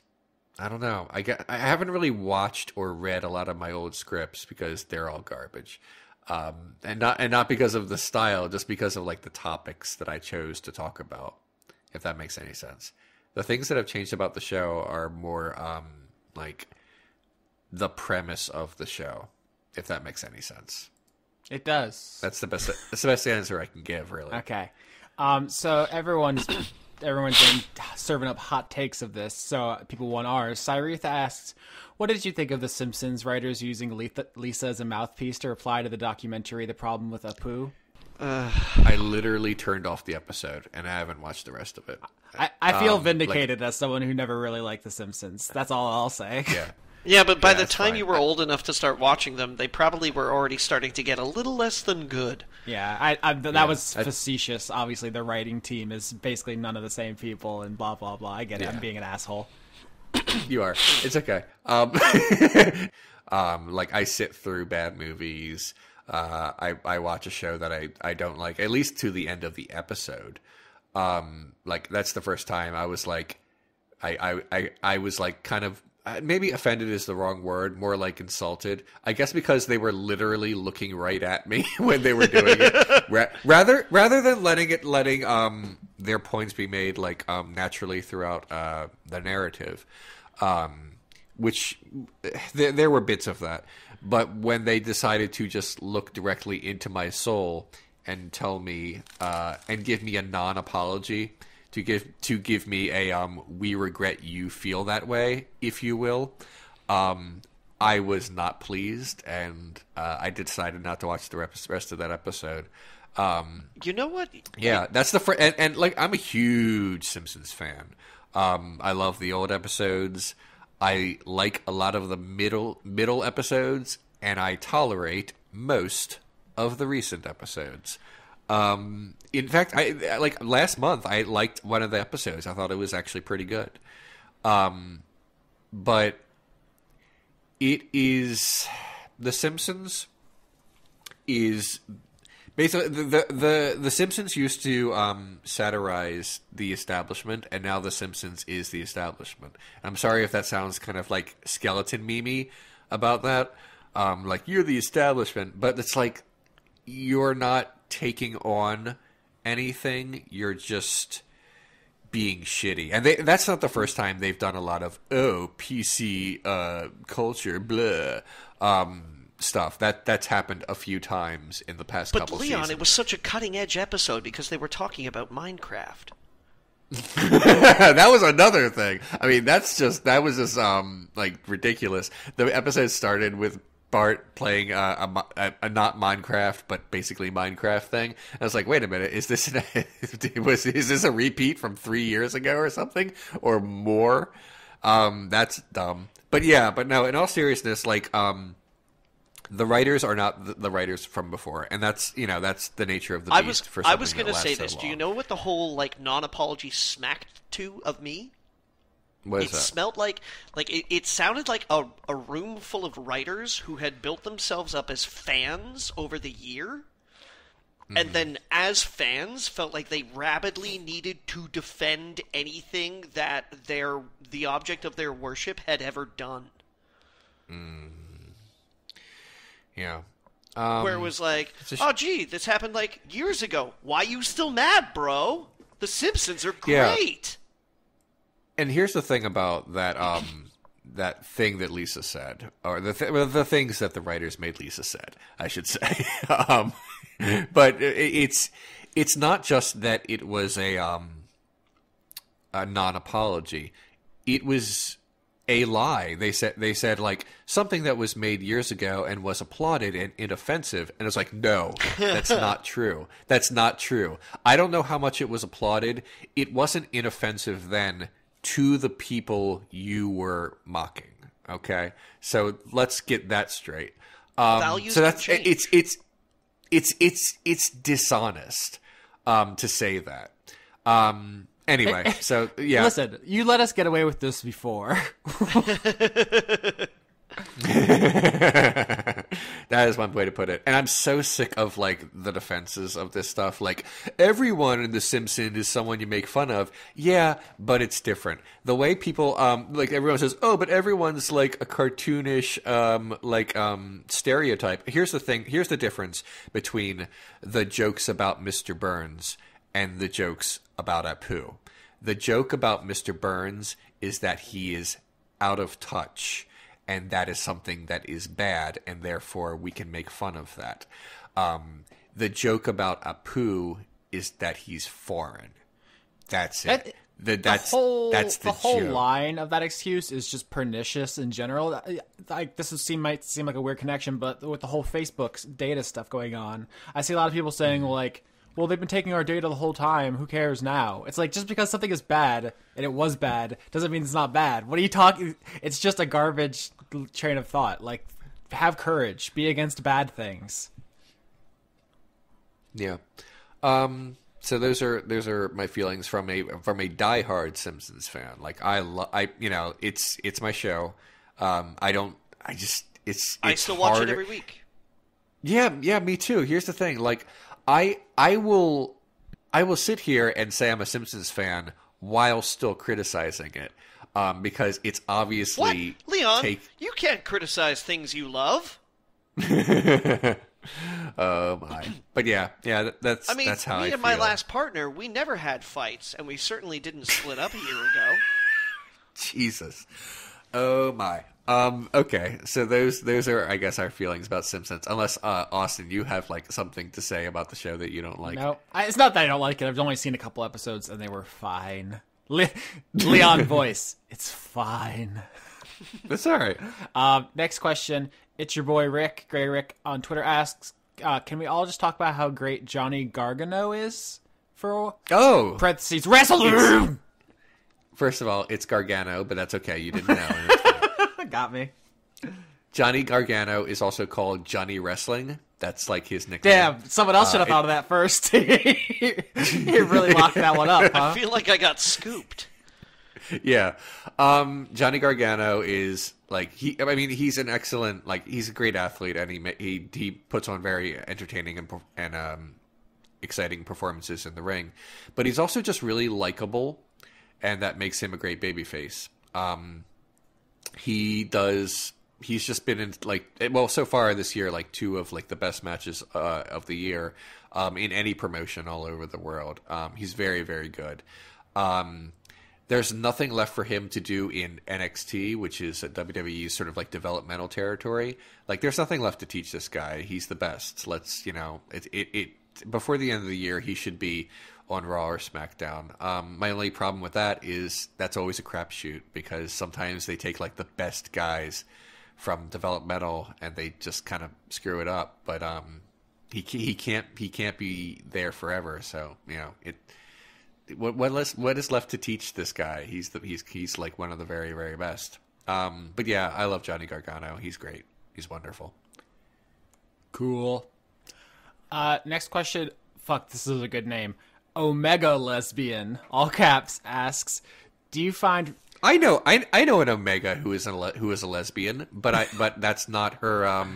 I don't know. I haven't really watched or read a lot of my old scripts because they're all garbage, and not because of the style, just because of like the topics that I chose to talk about. If that makes any sense. The things that have changed about the show are more like the premise of the show, if that makes any sense. It does. That's the best answer I can give, really. Okay. So everyone's everyone's been serving up hot takes of this, so people want ours. Cyretha asks, what did you think of the Simpsons writers using Lisa as a mouthpiece to reply to the documentary The Problem with Apu? I literally turned off the episode, and I haven't watched the rest of it. I feel vindicated as someone who never really liked The Simpsons. That's all I'll say. Yeah. Yeah, but by the time you were old enough to start watching them, they probably were already starting to get a little less than good. Yeah, that was facetious. Obviously, the writing team is basically none of the same people, and blah, blah, blah. I get it. I'm being an asshole. You are. It's okay. Like, I sit through bad movies. I watch a show that I don't like, at least to the end of the episode. Like, that's the first time I was like, I was like kind of, maybe offended is the wrong word, more like insulted. I guess because they were literally looking right at me when they were doing it, rather than letting their points be made like naturally throughout the narrative, which there were bits of that. But when they decided to just look directly into my soul and tell me and give me a non-apology, to give me a we regret you feel that way, if you will, I was not pleased, and I decided not to watch the rest of that episode. You know what? Yeah, that's the and like, I'm a huge Simpsons fan. I love the old episodes. I like a lot of the middle episodes, and I tolerate most of the recent episodes. In fact, I like last month, I liked one of the episodes. I thought it was actually pretty good. But it is, The Simpsons is basically the Simpsons used to satirize the establishment, and now The Simpsons is the establishment. I'm sorry if that sounds kind of like skeleton meme-y about that. Like, you're the establishment, but it's like, you're not taking on anything, you're just being shitty. And that's not the first time they've done a lot of PC culture blah stuff. That's happened a few times in the past couple seasons. But Leon, it was such a cutting edge episode because they were talking about Minecraft. That was another thing. I mean, that was just like ridiculous. The episode started with Bart playing a not Minecraft, but basically Minecraft thing. And I was like, wait a minute, is this a repeat from 3 years ago or something, or more? That's dumb. But no, in all seriousness, like, the writers are not the writers from before, and that's the nature of the beast. I was going to say this. Do you know what the whole like non-apology smacked to of me? What is that? It smelled like it sounded like a room full of writers who had built themselves up as fans over the year, and then as fans felt like they rabidly needed to defend anything that the object of their worship had ever done. Yeah. Where it was like, oh gee, this happened like years ago. Why you still mad, bro? The Simpsons are great. Yeah. And here's the thing about that that thing that Lisa said, or the things that the writers made Lisa said, I should say. But it's not just that it was a non-apology. It was a lie. They said like something that was made years ago and was applauded and inoffensive, and it's like, no, that's not true. That's not true. I don't know how much it was applauded. It wasn't inoffensive then to the people you were mocking. Okay, so let's get that straight. Values so that's change. It's dishonest to say that. Anyway, so yeah. Listen, you let us get away with this before. That is one way to put it. And I'm so sick of like the defenses of this stuff. Like, everyone in The Simpsons is someone you make fun of. Yeah, but it's different. The way people like everyone says, oh, but everyone's like a cartoonish stereotype. Here's the thing. Here's the difference between the jokes about Mr. Burns and the jokes about Apu. The joke about Mr. Burns is that he is out of touch, and that is something that is bad, and therefore we can make fun of that. The joke about Apu is that he's foreign. That's it. That's the whole joke. line of that excuse is just pernicious in general. Like might seem like a weird connection, but with the whole Facebook data stuff going on, I see a lot of people saying like, "Well, they've been taking our data the whole time. Who cares now?" It's like just because something is bad and it was bad doesn't mean it's not bad. What are you talking? It's just a garbage train of thought. Like, have courage. Be against bad things. Yeah. So those are my feelings from a diehard Simpsons fan. Like it's my show. I still watch it every week. Yeah, me too. Here's the thing. Like I will sit here and say I'm a Simpsons fan while still criticizing it. Because it's obviously what? Leon, you can't criticize things you love. Oh my! But yeah, that's how I feel. Me and my last partner, we never had fights, and we certainly didn't split up a year ago. Jesus! Oh my! Okay, so those are, I guess, our feelings about Simpsons. Unless Austin, you have like something to say about the show that you don't like. No, it's not that I don't like it. I've only seen a couple episodes, and they were fine. Leon voice, it's fine. That's all right. Next question. It's your boy Rick, Gray Rick, on Twitter asks, can we all just talk about how great Johnny Gargano is? Parentheses, wrestler! First of all, it's Gargano, but that's okay. You didn't know. Got me. Johnny Gargano is also called Johnny Wrestling. That's like his nickname. Damn, someone else should have thought of that first. He really locked that one up, huh? I feel like I got scooped. Yeah. Johnny Gargano is like he's an excellent, like, he's a great athlete, and he puts on very entertaining and exciting performances in the ring, but he's also just really likable, and that makes him a great babyface. He's just been in, like, well, so far this year, like, two of like the best matches of the year in any promotion all over the world. He's very, very good. There's nothing left for him to do in NXT, which is WWE's sort of like developmental territory. Like, there's nothing left to teach this guy. He's the best. Let's, before the end of the year, he should be on Raw or SmackDown. My only problem with that is that's always a crapshoot, because sometimes they take like the best guys from developmental and they just kind of screw it up. But he can't be there forever. So what is left to teach this guy? He's like one of the very, very best. But yeah, I love Johnny Gargano. He's great. He's wonderful. Cool. Next question. Fuck, this is a good name. Omega Lesbian, all caps, asks, do you find... I know an Omega who is a lesbian, but that's not her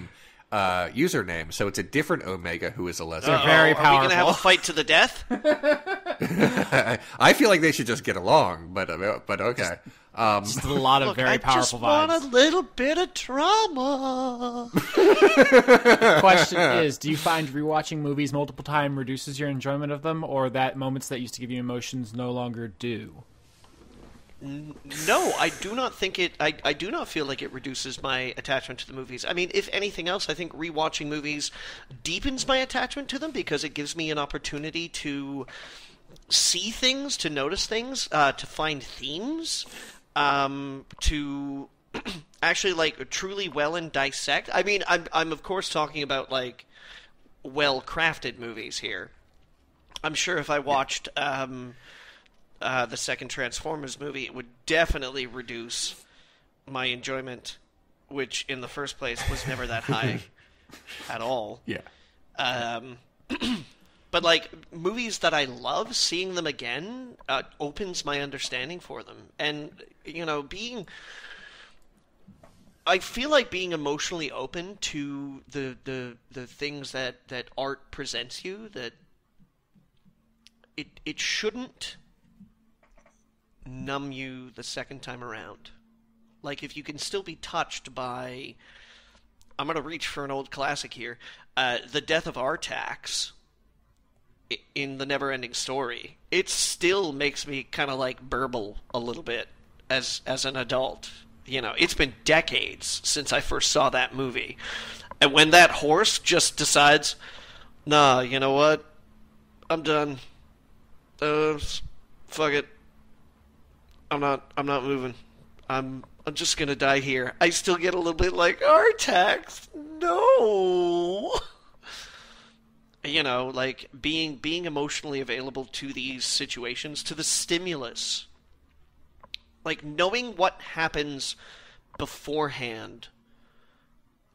username. So it's a different Omega who is a lesbian. They're very powerful. Are we going to have a fight to the death? I feel like they should just get along, but okay. Just a lot of very powerful vibes. I just want a little bit of trauma. Question is, do you find rewatching movies multiple times reduces your enjoyment of them, or that moments that used to give you emotions no longer do? No, I do not think it. I do not feel like it reduces my attachment to the movies. I mean, if anything else, I think rewatching movies deepens my attachment to them, because it gives me an opportunity to see things, to notice things, to find themes, to actually like truly well and dissect. I mean, I'm of course talking about like well-crafted movies here. I'm sure if I watched the second Transformers movie, it would definitely reduce my enjoyment, which in the first place was never that high at all. Yeah. But like movies that I love, seeing them again opens my understanding for them. And I feel like being emotionally open to the things that art presents you, that it shouldn't numb you the second time around. Like, if you can still be touched by, I'm going to reach for an old classic here, the death of Artax in The Never-Ending Story, it still makes me kind of like burble a little bit as an adult. It's been decades since I first saw that movie. And when that horse just decides, nah, you know what? I'm done. Fuck it. I'm not moving. I'm just gonna die here. I still get a little bit like, Artax, no. You know, like being emotionally available to these situations, to the stimulus. Like knowing what happens beforehand,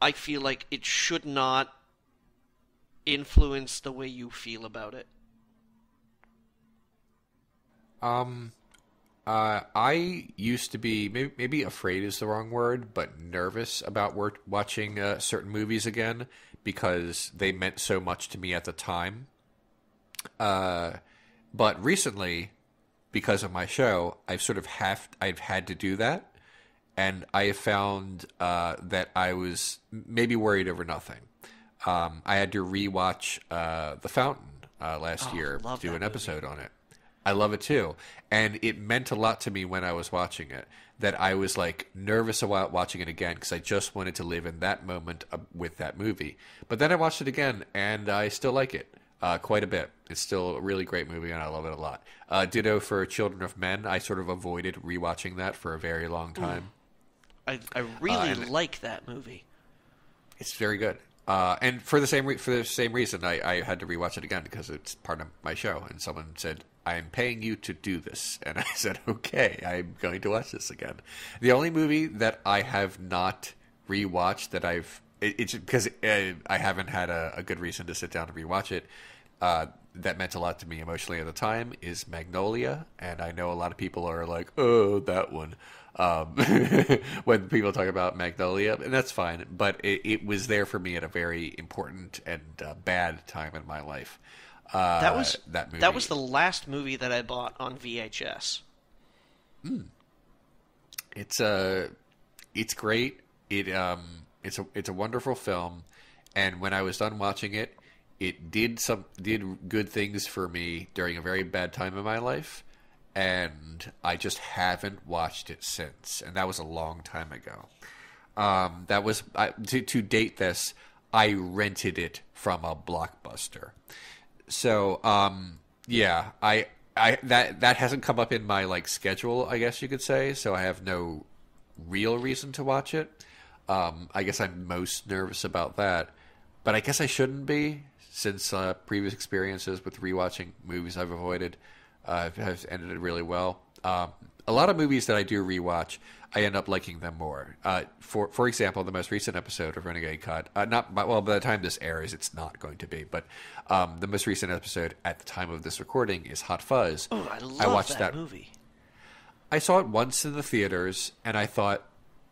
I feel like it should not influence the way you feel about it. I used to be maybe afraid is the wrong word, but nervous about watching certain movies again because they meant so much to me at the time. But recently, because of my show, I've had to do that, and I have found that I was maybe worried over nothing. I had to rewatch The Fountain last year to do an episode on it. I love it too. And it meant a lot to me when I was watching it that I was like nervous about watching it again because I just wanted to live in that moment with that movie. But then I watched it again and I still like it quite a bit. It's still a really great movie and I love it a lot. Ditto for Children of Men. I sort of avoided rewatching that for a very long time. I really like that movie. It's very good. And for the same reason, I had to rewatch it again because it's part of my show. And someone said, "I'm paying you to do this," and I said, "Okay, I'm going to watch this again." The only movie that I have not rewatched that it's because I haven't had a good reason to sit down and rewatch it. That meant a lot to me emotionally at the time is Magnolia, and I know a lot of people are like, "Oh, that one." When people talk about Magnolia, and that's fine, but it was there for me at a very important and bad time in my life. That movie. That was the last movie that I bought on VHS. It's great. It's a wonderful film, and when I was done watching it, it did good things for me during a very bad time in my life. And I just haven't watched it since, and that was a long time ago. That was to date this. I rented it from a Blockbuster, so yeah. That hasn't come up in my schedule, I guess you could say. So I have no real reason to watch it. I guess I'm most nervous about that, but I guess I shouldn't be since previous experiences with rewatching movies I've avoided. Has ended really well. A lot of movies that I do rewatch, I end up liking them more. For example, the most recent episode of Renegade Cut, by the time this airs, it's not going to be, but the most recent episode at the time of this recording is Hot Fuzz. Oh, I watched that movie. I saw it once in the theaters, and I thought,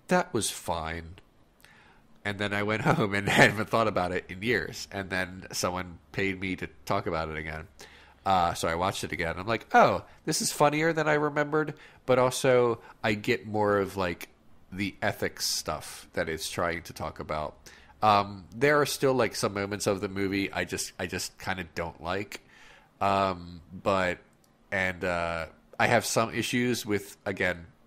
that was fine. And then I went home and hadn't thought about it in years, and then someone paid me to talk about it again. So I watched it again. I'm like, oh, this is funnier than I remembered, but also I get more of the ethics stuff that it's trying to talk about. There are still some moments of the movie I just kind of don't like, I have some issues with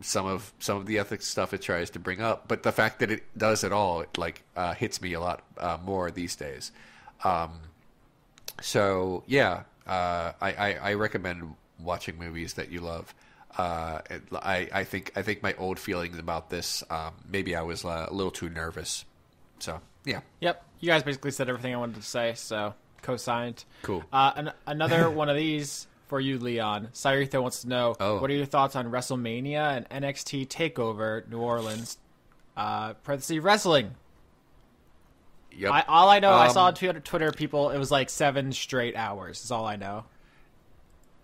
some of the ethics stuff it tries to bring up, but the fact that it does it all hits me a lot more these days. So yeah. I recommend watching movies that you love. I think my old feelings about this, maybe I was a little too nervous. So yeah. Yep. You guys basically said everything I wanted to say. So co-signed. Cool. Another one of these for you, Leon. Cyrito wants to know, what are your thoughts on WrestleMania and NXT TakeOver New Orleans? Wrestling. Yep. All I know, I saw on Twitter people, it was 7 straight hours is all I know.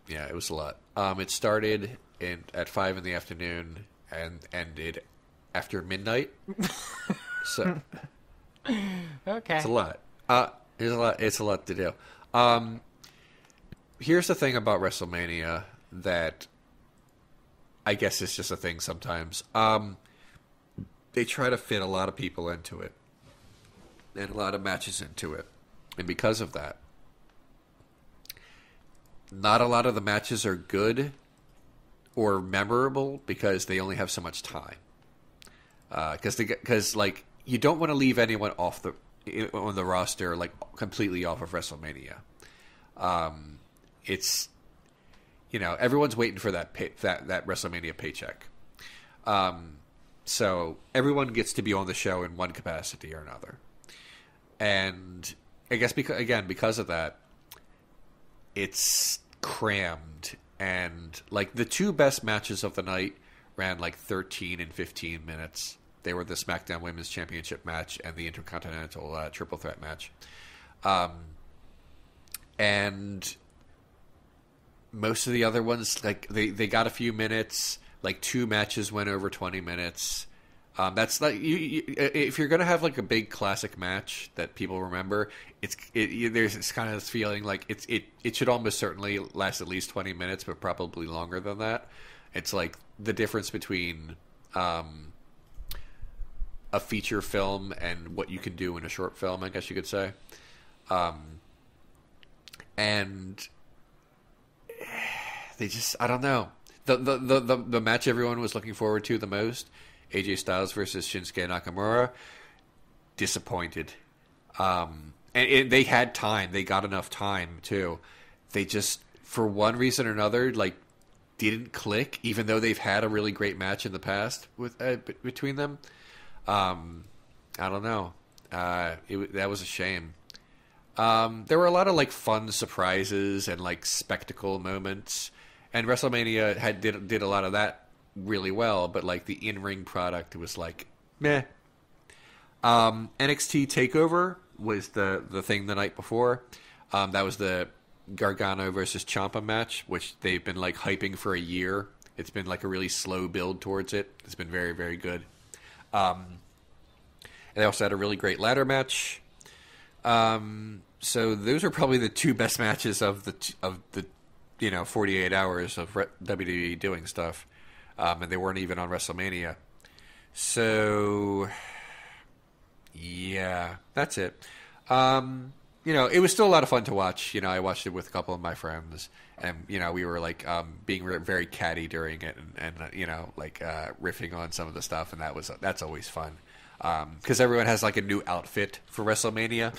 Yeah, it was a lot. It started at 5 in the afternoon and ended after midnight. So okay. It's a lot. It's a lot to do. Here's the thing about WrestleMania that I guess it's just a thing sometimes. They try to fit a lot of people into it. And a lot of matches into it. And because of that, not a lot of the matches are good or memorable because they only have so much time. Because you don't want to leave anyone on the roster completely off of WrestleMania. everyone's waiting for that that WrestleMania paycheck. So everyone gets to be on the show in one capacity or another. And I guess because of that, it's crammed. And like the two best matches of the night ran like 13 and 15 minutes. They were the SmackDown Women's Championship match and the Intercontinental Triple Threat match. And most of the other ones, like they got a few minutes. Like 2 matches went over 20 minutes. That's like if you're gonna have like a big classic match that people remember, there's this kind of this feeling like it should almost certainly last at least 20 minutes, but probably longer than that. It's like the difference between a feature film and what you can do in a short film, I guess you could say. And they just, I don't know. The match everyone was looking forward to the most, AJ Styles versus Shinsuke Nakamura, disappointed. And they had time. They got enough time, too. They just, for one reason or another, like, didn't click, even though they've had a really great match in the past with between them. I don't know. That was a shame. There were a lot of, like, fun surprises and, like, spectacle moments. And WrestleMania did a lot of that really well, but like the in-ring product was like meh. NXT TakeOver was the thing the night before. That was the Gargano versus Ciampa match, which they've been like hyping for a year. It's been like a really slow build towards it. It's been very, very good. And they also had a really great ladder match. So those are probably the two best matches of the 48 hours of WWE doing stuff. And they weren't even on WrestleMania. So, yeah, that's it. It was still a lot of fun to watch. I watched it with a couple of my friends. And, we were, like, being very catty during it and riffing on some of the stuff. And that's always fun. Because everyone has, like, a new outfit for WrestleMania.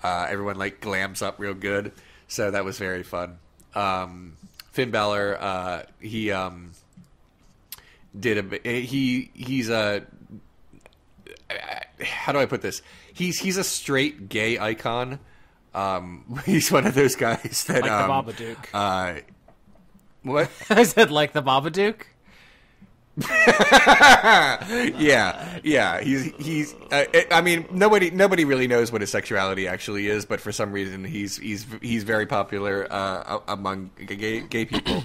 Everyone, like, glams up real good. So that was very fun. Finn Balor, he's how do I put this? He's a straight gay icon. He's one of those guys that like the Babadook. What? I said like the Babadook. yeah. He's. I mean, nobody really knows what his sexuality actually is, but for some reason, he's very popular among gay people.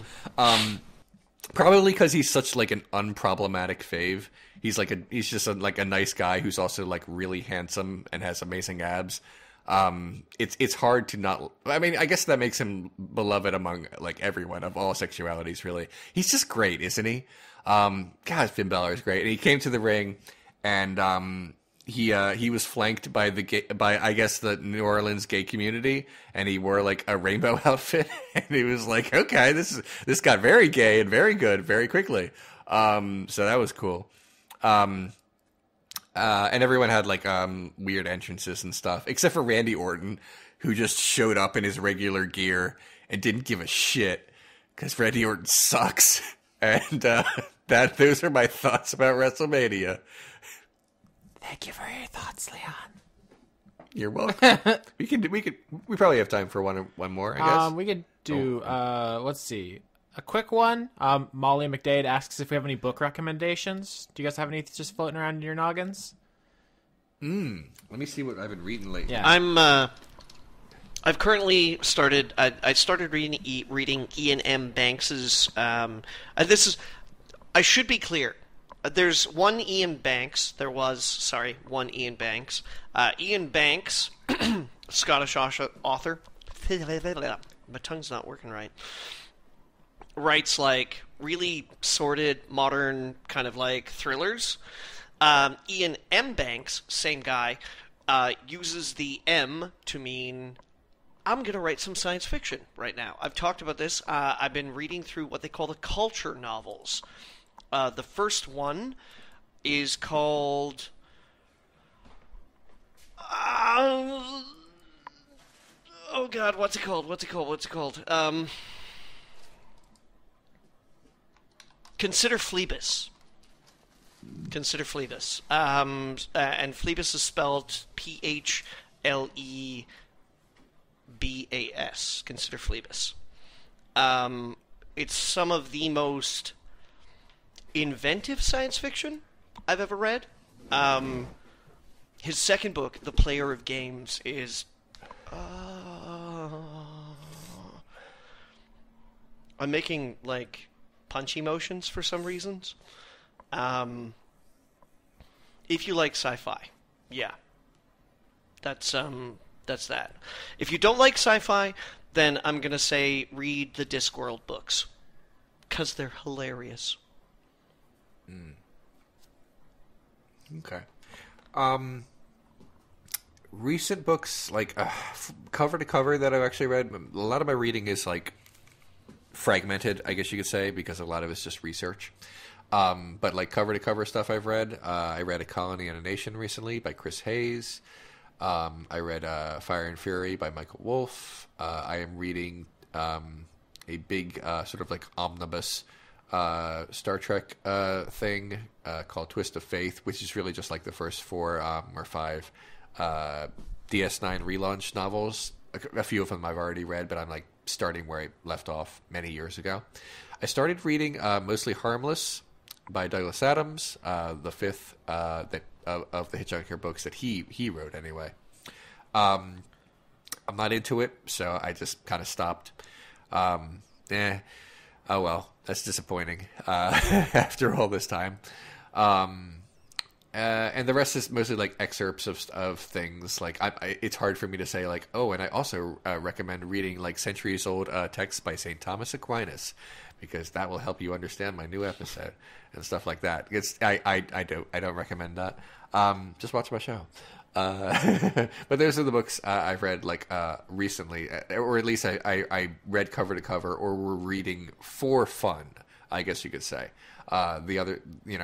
Probably because he's such like an unproblematic fave. He's just a nice guy who's also like really handsome and has amazing abs. It's hard to not. I mean, I guess that makes him beloved among like everyone of all sexualities. Really, he's just great, isn't he? God, Finn Balor is great, and he came to the ring, and he was flanked by I guess the New Orleans gay community, and he wore like a rainbow outfit, and he was like, okay, this got very gay and very good very quickly. So that was cool. And everyone had like weird entrances and stuff, except for Randy Orton, who just showed up in his regular gear and didn't give a shit because Randy Orton sucks. And those are my thoughts about WrestleMania. Thank you for your thoughts, Leon. You're welcome. we probably have time for one more, I guess. We could do let's see. A quick one. Molly McDade asks if we have any book recommendations. Do you guys have any just floating around in your noggins? Let me see what I've been reading lately. Yeah. I've currently started. I started reading Ian M. Banks's. I should be clear. There's one Ian Banks. One Ian Banks. Ian Banks, Scottish author. My tongue's not working right. Writes like really sordid, modern kind of like thrillers. Ian M. Banks, same guy, uses the M to mean I'm going to write some science fiction right now. I've talked about this. I've been reading through what they call the culture novels. The first one is called... oh, God, what's it called? consider Phlebas. Consider Phlebas. And Phlebas is spelled Phlebas. Consider Phlebas. It's some of the most inventive science fiction I've ever read. His second book, The Player of Games, is... I'm making, like, punchy motions for some reasons. If you like sci-fi, yeah. That's that. If you don't like sci-fi, then I'm going to say read the Discworld books. Because they're hilarious. Okay. Recent books, like cover to cover that I've actually read, a lot of my reading is like fragmented, I guess you could say, because a lot of it's just research. But like cover to cover stuff I've read, I read A Colony and a Nation recently by Chris Hayes. I read Fire and Fury by Michael Wolff. I am reading a big sort of like omnibus Star Trek thing called Twist of Faith, which is really just like the first 4 or 5 DS9 relaunch novels. A few of them I've already read, but I'm like starting where I left off many years ago. I started reading Mostly Harmless by Douglas Adams, the 5th of the Hitchhiker books that he wrote anyway. I'm not into it, so I just kind of stopped. Oh well, that's disappointing after all this time. And the rest is mostly like excerpts of things. Like it's hard for me to say like, oh, and I also recommend reading like centuries-old texts by St. Thomas Aquinas, because that will help you understand my new episode and stuff like that. I don't recommend that. Just watch my show. But those are the books I've read like recently, or at least I read cover to cover, or were reading for fun, I guess you could say. The other,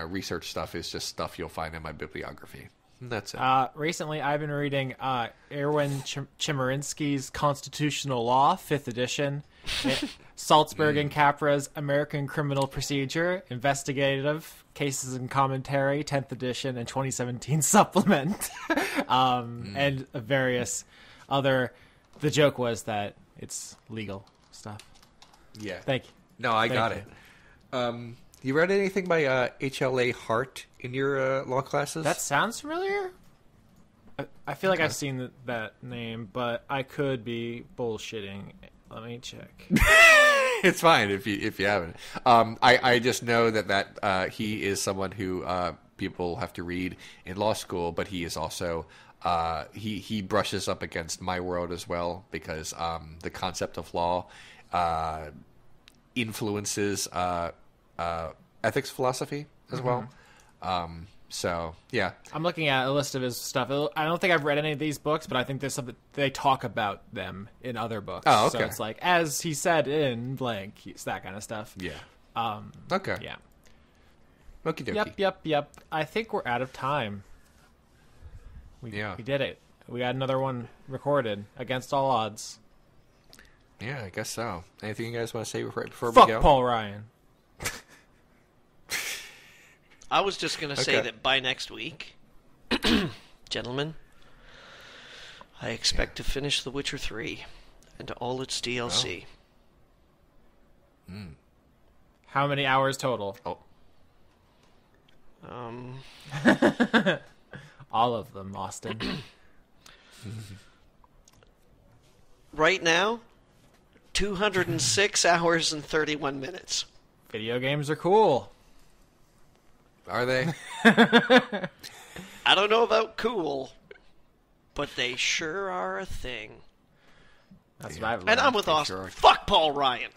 research stuff is just stuff you'll find in my bibliography. And that's it. Recently, I've been reading Erwin Chemerinsky's Constitutional Law, 5th edition. Salzburg and Capra's American Criminal Procedure, Investigative Cases and Commentary, 10th edition, and 2017 supplement. And various other... The joke was that it's legal stuff. Yeah. Thank you. No, I got it. You read anything by H.L.A. Hart in your law classes? That sounds familiar. I feel like I've seen that name, but I could be bullshitting. Let me check. It's fine if you haven't. I just know that he is someone who people have to read in law school, but he is also he brushes up against my world as well, because the concept of law influences ethics philosophy as well. So, yeah. I'm looking at a list of his stuff. I don't think I've read any of these books, but I think there's something they talk about them in other books. Oh, okay. So it's like, as he said in blank, it's that kind of stuff. Yeah. Okay. Yeah. Okie dokie. Yep. I think we're out of time. We did it. We got another one recorded against all odds. Yeah, I guess so. Anything you guys want to say before we go? Fuck Paul Ryan. I was just going to say that by next week, gentlemen, I expect to finish The Witcher 3 and all its DLC. Oh. How many hours total? All of them, Austin. Right now, 206 hours and 31 minutes. Video games are cool. Are they? I don't know about cool, but they sure are a thing. That's what I've learned. And I'm with Austin. Sure. Fuck Paul Ryan.